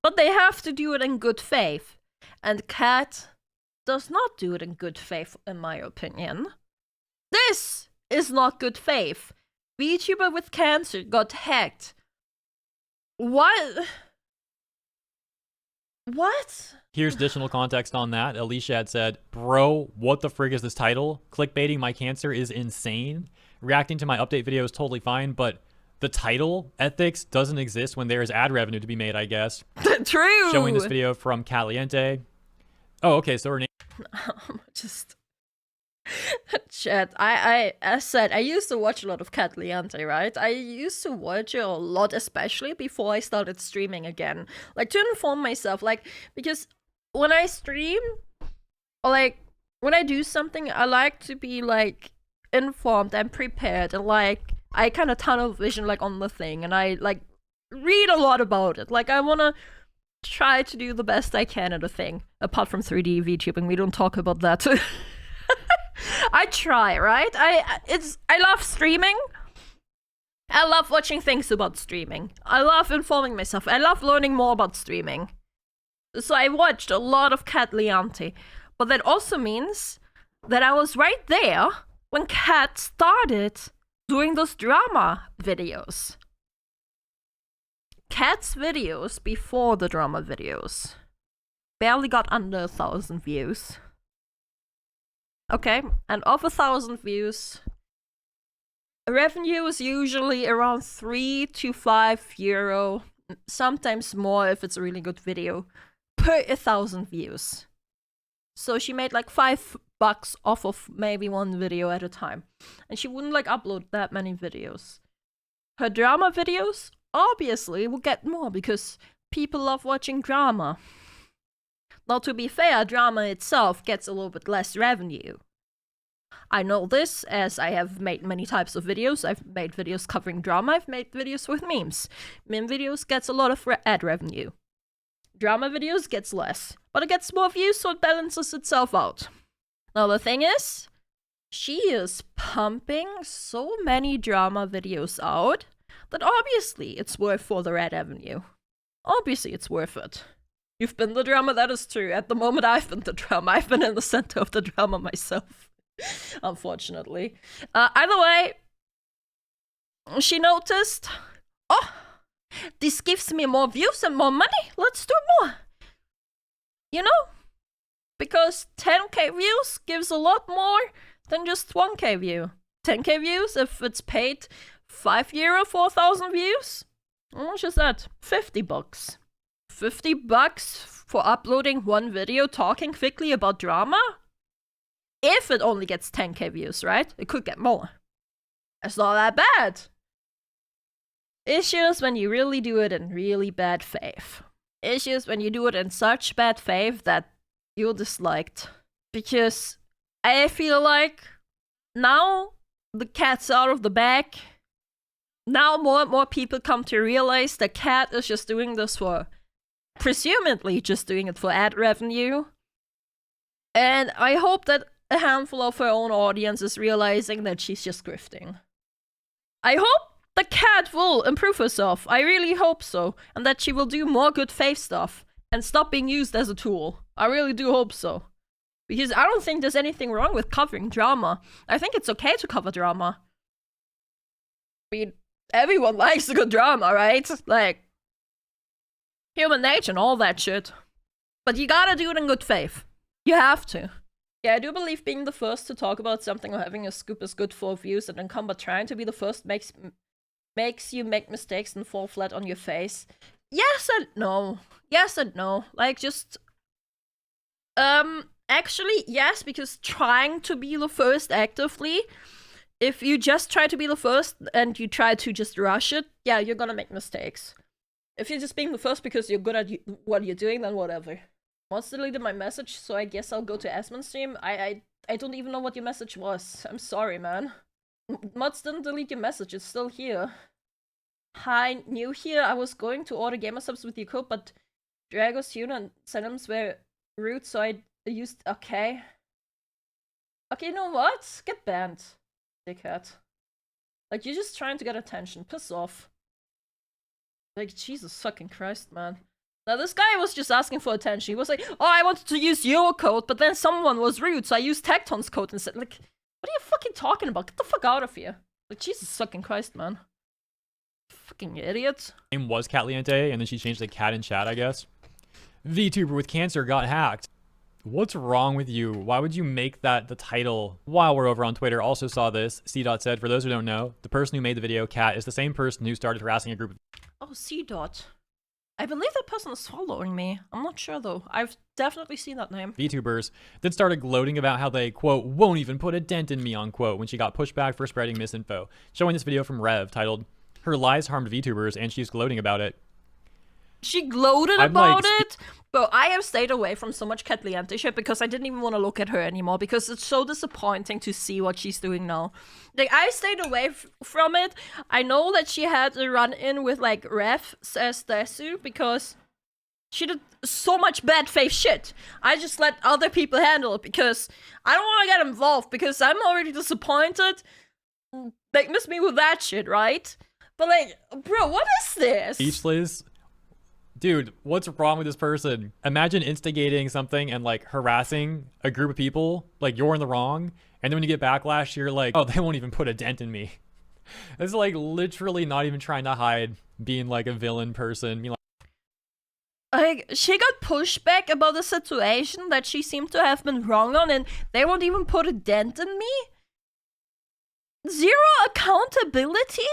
But they have to do it in good faith. And Kat does not do it in good faith, in my opinion. This is not good faith. VTuber with cancer got hacked. What? What? Here's additional context on that. Alicia had said, bro, what the frig is this title? Clickbaiting my cancer is insane. Reacting to my update video is totally fine, but the title ethics doesn't exist when there is ad revenue to be made, I guess. True. Showing this video from katliente. Oh, okay, so her name. Shit, as said, I used to watch a lot of katliente, right? I used to watch it a lot, especially before I started streaming again. Like, to inform myself, like, because when I stream, or like, when I do something, I like to be, like, informed and prepared, and, like, I kind of tunnel vision, like, on the thing, and I, like, read a lot about it. Like, I want to try to do the best I can at a thing. Apart from 3D VTubing, we don't talk about that. I try, right? I love streaming. I love watching things about streaming. I love informing myself. I love learning more about streaming. So I watched a lot of katliente. But that also means that I was right there when Kat started doing those drama videos. Kat's videos before the drama videos barely got under 1,000 views. Okay, and of 1,000 views, revenue is usually around 3 to 5 euro, sometimes more if it's a really good video, per 1,000 views. So she made like $5 off of maybe one video at a time. And she wouldn't like upload that many videos. Her drama videos obviously will get more because people love watching drama. Now, to be fair, drama itself gets a little bit less revenue. I know this as I have made many types of videos. I've made videos covering drama, I've made videos with memes. Meme videos gets a lot of ad revenue. Drama videos gets less, but it gets more views, so it balances itself out. Now the thing is, she is pumping so many drama videos out that obviously it's worth for the ad revenue. Obviously it's worth it. You've been the drama, that is true. At the moment I've been the drama. I've been in the center of the drama myself. Unfortunately. Either way, she noticed, oh, this gives me more views and more money. Let's do more. You know? Because 10k views gives a lot more than just 1k view. 10k views, if it's paid €5 for 1,000 views, how much is that? $50. $50 for uploading one video talking quickly about drama? If it only gets 10k views, right? It could get more. It's not that bad. Issues when you really do it in really bad faith. Issues when you do it in such bad faith that you're disliked. Because I feel like now the cat's out of the bag. Now more and more people come to realize that Kat is just doing this for, presumably just doing it for ad revenue. And I hope that a handful of her own audience is realizing that she's just grifting. I hope the Kat will improve herself. I really hope so. And that she will do more good faith stuff and stop being used as a tool. I really do hope so. Because I don't think there's anything wrong with covering drama. I think it's okay to cover drama. I mean, everyone likes a good drama, right? Like, human nature and all that shit. But you gotta do it in good faith. You have to. Yeah, I do believe being the first to talk about something or having a scoop is good for views and income, but trying to be the first makes you make mistakes and fall flat on your face. Yes and no. Yes and no. Like, just... Actually, yes, because trying to be the first actively, if you just try to be the first and you try to just rush it, yeah, you're gonna make mistakes. If you're just being the first because you're good at what you're doing, then whatever. Mods deleted my message, so I guess I'll go to Asmon's stream. I don't even know what your message was. I'm sorry, man. Mods didn't delete your message, it's still here. Hi, new here. I was going to order gamer subs with your code, but Dragos, Yuna, and Senims were rude, so I used... Okay. Okay, you know what? Get banned, dickhead. Like, you're just trying to get attention. Piss off. Like, Jesus fucking Christ, man. Now, this guy was just asking for attention. He was like, oh, I wanted to use your code, but then someone was rude, so I used Tecton's code instead. Like, what are you fucking talking about? Get the fuck out of here. Like, Jesus fucking Christ, man. Fucking idiot. Name was katliente, and then she changed the cat in chat, I guess. VTuber with cancer got hacked. What's wrong with you? Why would you make that the title? While we're over on Twitter, also saw this. C-Dot said, for those who don't know, the person who made the video, Kat, is the same person who started harassing a group of... Oh, C-Dot. I believe that person is following me. I'm not sure though. I've definitely seen that name. VTubers then started gloating about how they, quote, won't even put a dent in me, unquote, when she got pushed back for spreading misinfo. Showing this video from Rev titled, "Her lies harmed VTubers and she's gloating about it." She gloated about it, but I have stayed away from so much katliente shit because I didn't even want to look at her anymore because it's so disappointing to see what she's doing now. Like, I stayed away from it. I know that she had a run-in with, like, Ref, says Desu, because she did so much bad faith shit. I just let other people handle it because I don't want to get involved because I'm already disappointed. Like, miss me with that shit, right? But, like, bro, what is this? Speechless. Dude, what's wrong with this person? Imagine instigating something and like harassing a group of people, like you're in the wrong, and then when you get backlash, you're like, oh, they won't even put a dent in me. It's like literally not even trying to hide being like a villain person. Like, she got pushback about the situation that she seemed to have been wrong on, and they won't even put a dent in me? Zero accountability?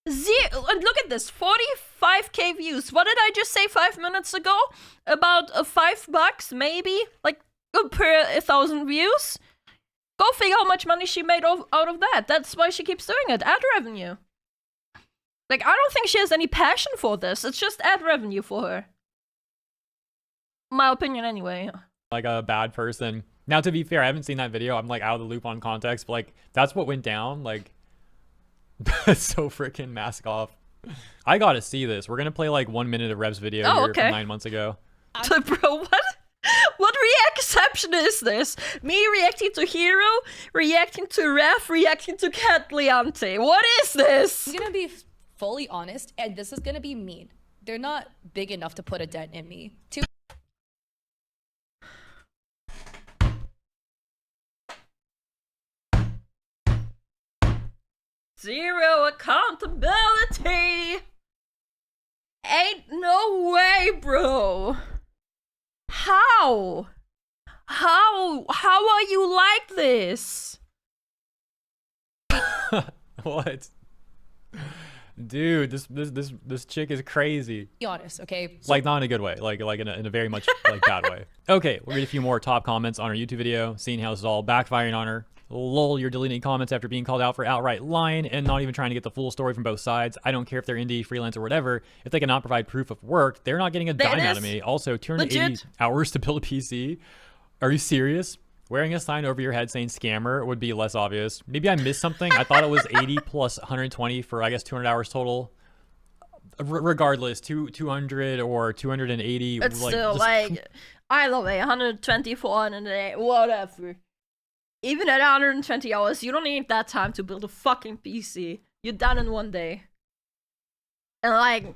Look at this, 45k views. What did I just say 5 minutes ago? About $5, maybe? Like, per 1,000 views? Go figure how much money she made out of that. That's why she keeps doing it. Ad revenue. Like, I don't think she has any passion for this. It's just ad revenue for her. My opinion, anyway. Like a bad person. Now, to be fair, I haven't seen that video. I'm like out of the loop on context, but like, that's what went down. Like, that's so freaking mask off. I gotta see this. We're gonna play like 1 minute of Rev's video here from 9 months ago. Bro, what reaction is this? Me reacting to Hero, reacting to Rev, reacting to katliente. What is this? I'm gonna be fully honest, and this is gonna be mean. They're not big enough to put a dent in me. Zero accountability. Ain't no way, bro. How are you like this? What? Dude, this chick is crazy. Be honest, okay? Like not in a good way, like in a very much like bad way. Okay, we'll read a few more top comments on our YouTube video, seeing how this is all backfiring on her. Lol, you're deleting comments after being called out for outright lying and not even trying to get the full story from both sides. I don't care if they're indie, freelance, or whatever. If they cannot provide proof of work, they're not getting a dime out of me. Also, 280 hours to build a PC. Are you serious? Wearing a sign over your head saying scammer would be less obvious. Maybe I missed something. I thought it was 80 plus 120 for, I guess, 200 hours total. Regardless, 200 or 280. It's like, still like, I love it. 124 and a day, whatever. Even at 120 hours, you don't need that time to build a fucking PC. You're done in 1 day. And like,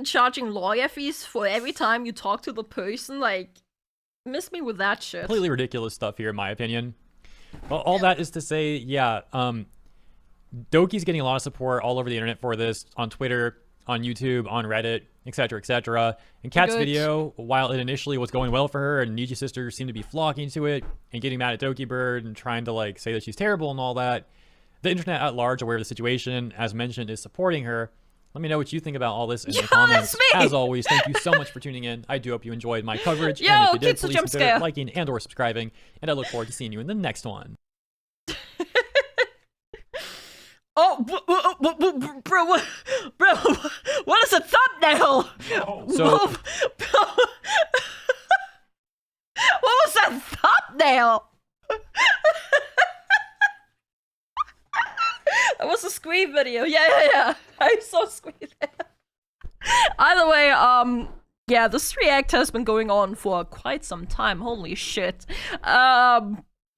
charging lawyer fees for every time you talk to the person, like, miss me with that shit. Completely ridiculous stuff here, in my opinion. Well, all that is to say, yeah, Doki's getting a lot of support all over the internet for this, on Twitter, on YouTube, on Reddit, etc., etc. And Kat's video, while it initially was going well for her, and Niji sisters seem to be flocking to it and getting mad at Dokibird and trying to like say that she's terrible and all that, the internet at large, aware of the situation, as mentioned, is supporting her. Let me know what you think about all this in the comments. As always, thank you so much for tuning in. I do hope you enjoyed my coverage. And if you did, please consider liking and or subscribing. And I look forward to seeing you in the next one. Oh, bro, what is a thumbnail? So, what was that thumbnail? That was a Squeeze video. Yeah. I saw Squeeze. Either way, yeah, this react has been going on for quite some time. Holy shit.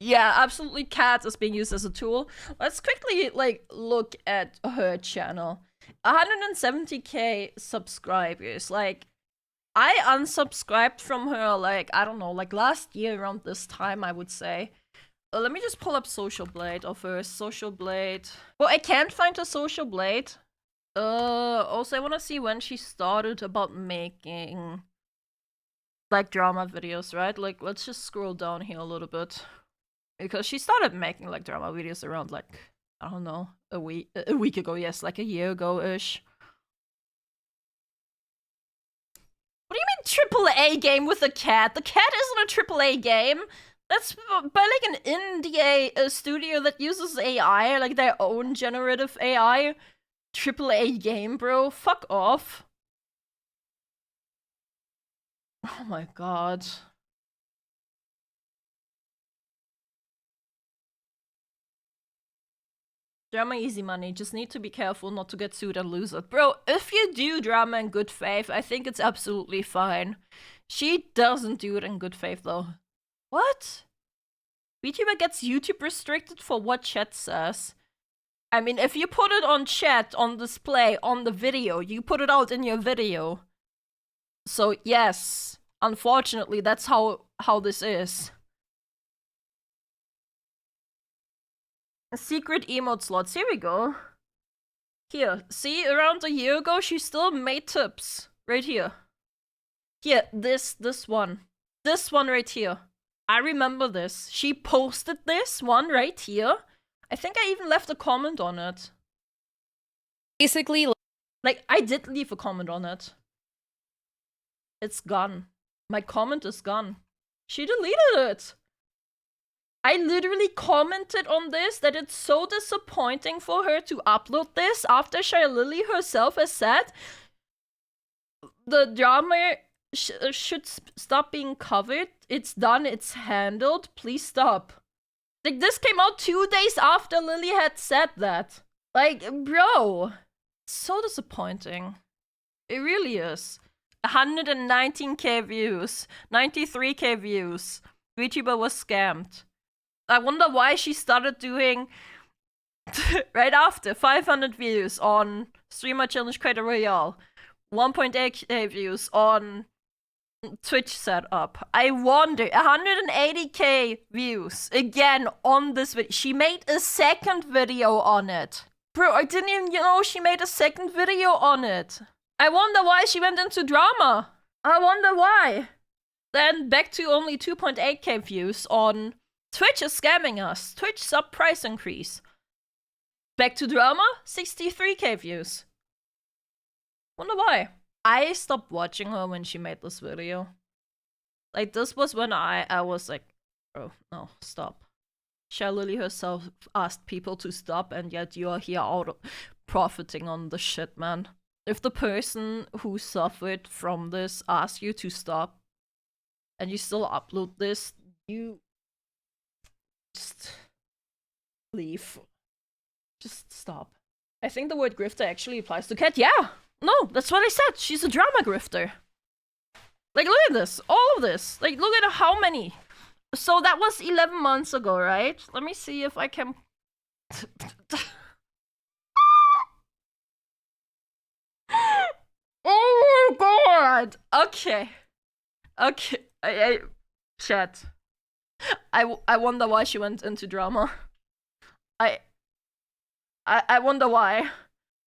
Yeah, absolutely, Kat is being used as a tool. Let's quickly, like, look at her channel. 170k subscribers. Like, I unsubscribed from her, like, I don't know, like, last year around this time, I would say. Let me just pull up Social Blade of her. Social Blade. Well, I can't find her Social Blade. Also, I want to see when she started about making, like, drama videos, right? Like, let's just scroll down here a little bit. Because she started making like drama videos around like, I don't know, a week ago, yes, like a year ago-ish. AAA game with a cat. The cat isn't a AAA game. That's by like an indie studio that uses AI, like their own generative AI. AAA game, bro. Fuck off. Oh my god. Drama easy money, just need to be careful not to get sued and lose it. Bro, if you do drama in good faith, I think it's absolutely fine. She doesn't do it in good faith though. What? VTuber gets YouTube restricted for what chat says. I mean, if you put it on chat, on display, on the video, you put it out in your video. So yes, unfortunately, that's how this is. Secret emote slots. Here we go. Here, see, around a year ago, she still made tips. Right here. Here, this one. This one right here. I remember this. She posted this one right here. I think I even left a comment on it. Basically, like, I did leave a comment on it. It's gone. My comment is gone. She deleted it. I literally commented on this that it's so disappointing for her to upload this after Shylily herself has said the drama should stop being covered. It's done, it's handled, please stop. Like, this came out 2 days after Lily had said that. Like, bro, so disappointing. It really is. 119k views, 93k views. VTuber was scammed. I wonder why she started doing right after 500 views on Streamer Challenge Creator Royale, 1.8k views on Twitch setup. I wonder, 180k views again on this video. She made a second video on it. Bro, I didn't even know she made a second video on it. I wonder why she went into drama. I wonder why. Then back to only 2.8k views on Twitch is scamming us. Twitch sub price increase. Back to drama, 63k views. Wonder why. I stopped watching her when she made this video. Like, this was when I was like, oh, no, stop. Shylily herself asked people to stop, and yet you are here out profiting on the shit, man. If the person who suffered from this asks you to stop, and you still upload this, you just leave. Just stop. I think the word grifter actually applies to Cat. Yeah! No, that's what I said. She's a drama grifter. Like, look at this. All of this. Like, look at how many. So that was 11 months ago, right? Let me see if I can... Oh my god! Okay. Okay. Chat. I wonder why she went into drama. I wonder why.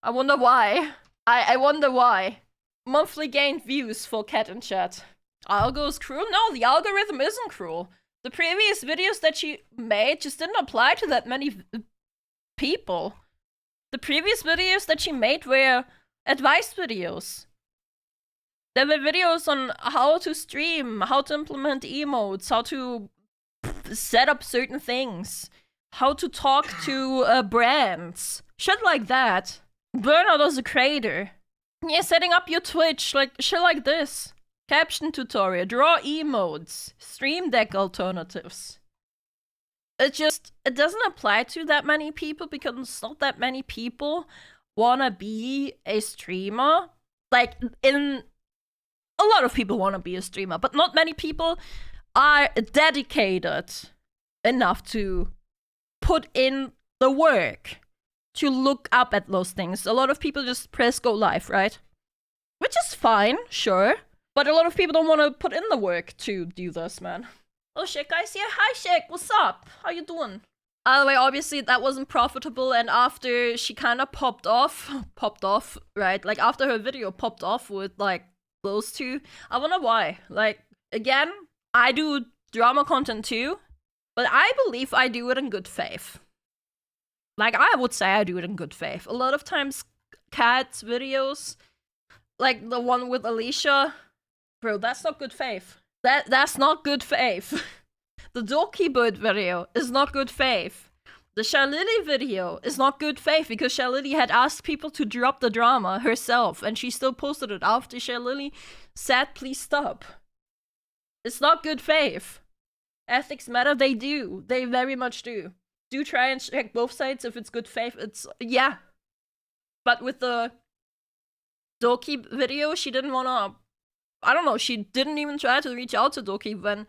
I wonder why. I wonder why. Monthly gained views for Cat in chat. Algo is cruel? No, the algorithm isn't cruel. The previous videos that she made just didn't apply to that many people. The previous videos that she made were advice videos. There were videos on how to stream, how to implement emotes, how to set up certain things, how to talk to brands, shit like that. Burnout as a creator. Yeah, setting up your Twitch, like shit like this. Caption tutorial, draw emotes, stream deck alternatives. It doesn't apply to that many people because not that many people wanna be a streamer. Like, a lot of people wanna be a streamer, but not many people are dedicated enough to put in the work to look up at those things. A lot of people just press go live, right? Which is fine, sure. But a lot of people don't want to put in the work to do this, man. Oh shit, guys here. Hi Shek, what's up? How you doing? By the way, obviously that wasn't profitable, and after she kind of popped off, right? Like, after her video popped off with, like, those two, I wonder why. Like, again, I do drama content too, but I believe I do it in good faith. Like, I would say I do it in good faith. A lot of times, Cat's videos, like the one with Alicia, Bro, that's not good faith. That's not good faith. The Dokibird video is not good faith. The Shalili video is not good faith because Shalili had asked people to drop the drama herself and she still posted it after Shalili said please stop. It's not good faith. Ethics matter, they do. They very much do. Do try and check both sides if it's good faith. It's, yeah. But with the Doki video, she didn't wanna, I don't know, she didn't even try to reach out to Doki when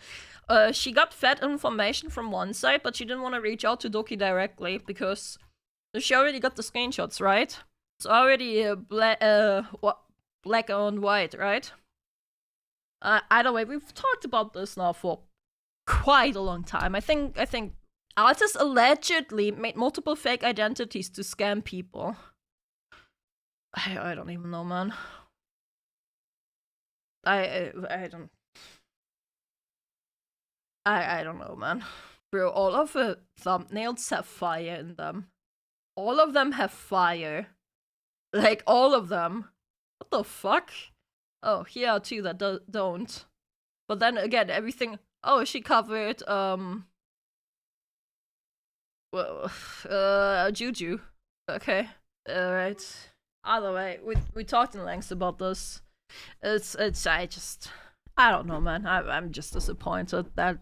she got fed information from one side, but she didn't want to reach out to Doki directly because she already got the screenshots, right? It's already black on white, right? Either way, we've talked about this now for quite a long time. I think artists allegedly made multiple fake identities to scam people. I don't even know, man. I don't know, man. Bro, all of the thumbnails have fire in them. All of them have fire. Like, all of them. What the fuck? Oh, here are two that don't. But then again, everything... Oh, she covered, Juju. Okay. Alright. Either way, we talked in length about this. I don't know, man. I'm just disappointed that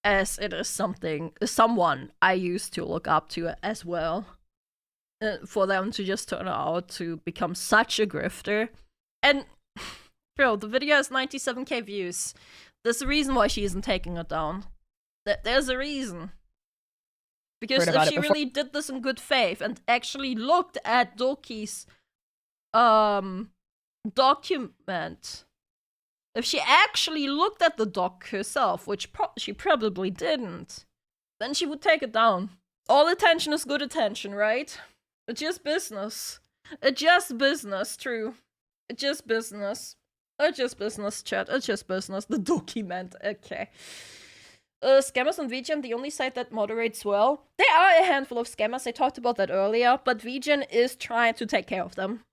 as it is someone I used to look up to as well. For them to just turn out to become such a grifter. And, bro, the video has 97k views. There's a reason why she isn't taking it down. There's a reason. Because if she really did this in good faith and actually looked at Doki's document, if she actually looked at the doc herself, which she probably didn't, then she would take it down. All attention is good attention, right? It's just business. It's just business, true. It's just business. It's just business, chat. It's just business. The document, okay. Scammers on VGen, the only site that moderates well. There are a handful of scammers, I talked about that earlier, but VGen is trying to take care of them.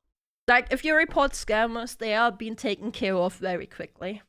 Like, if you report scammers, they are being taken care of very quickly.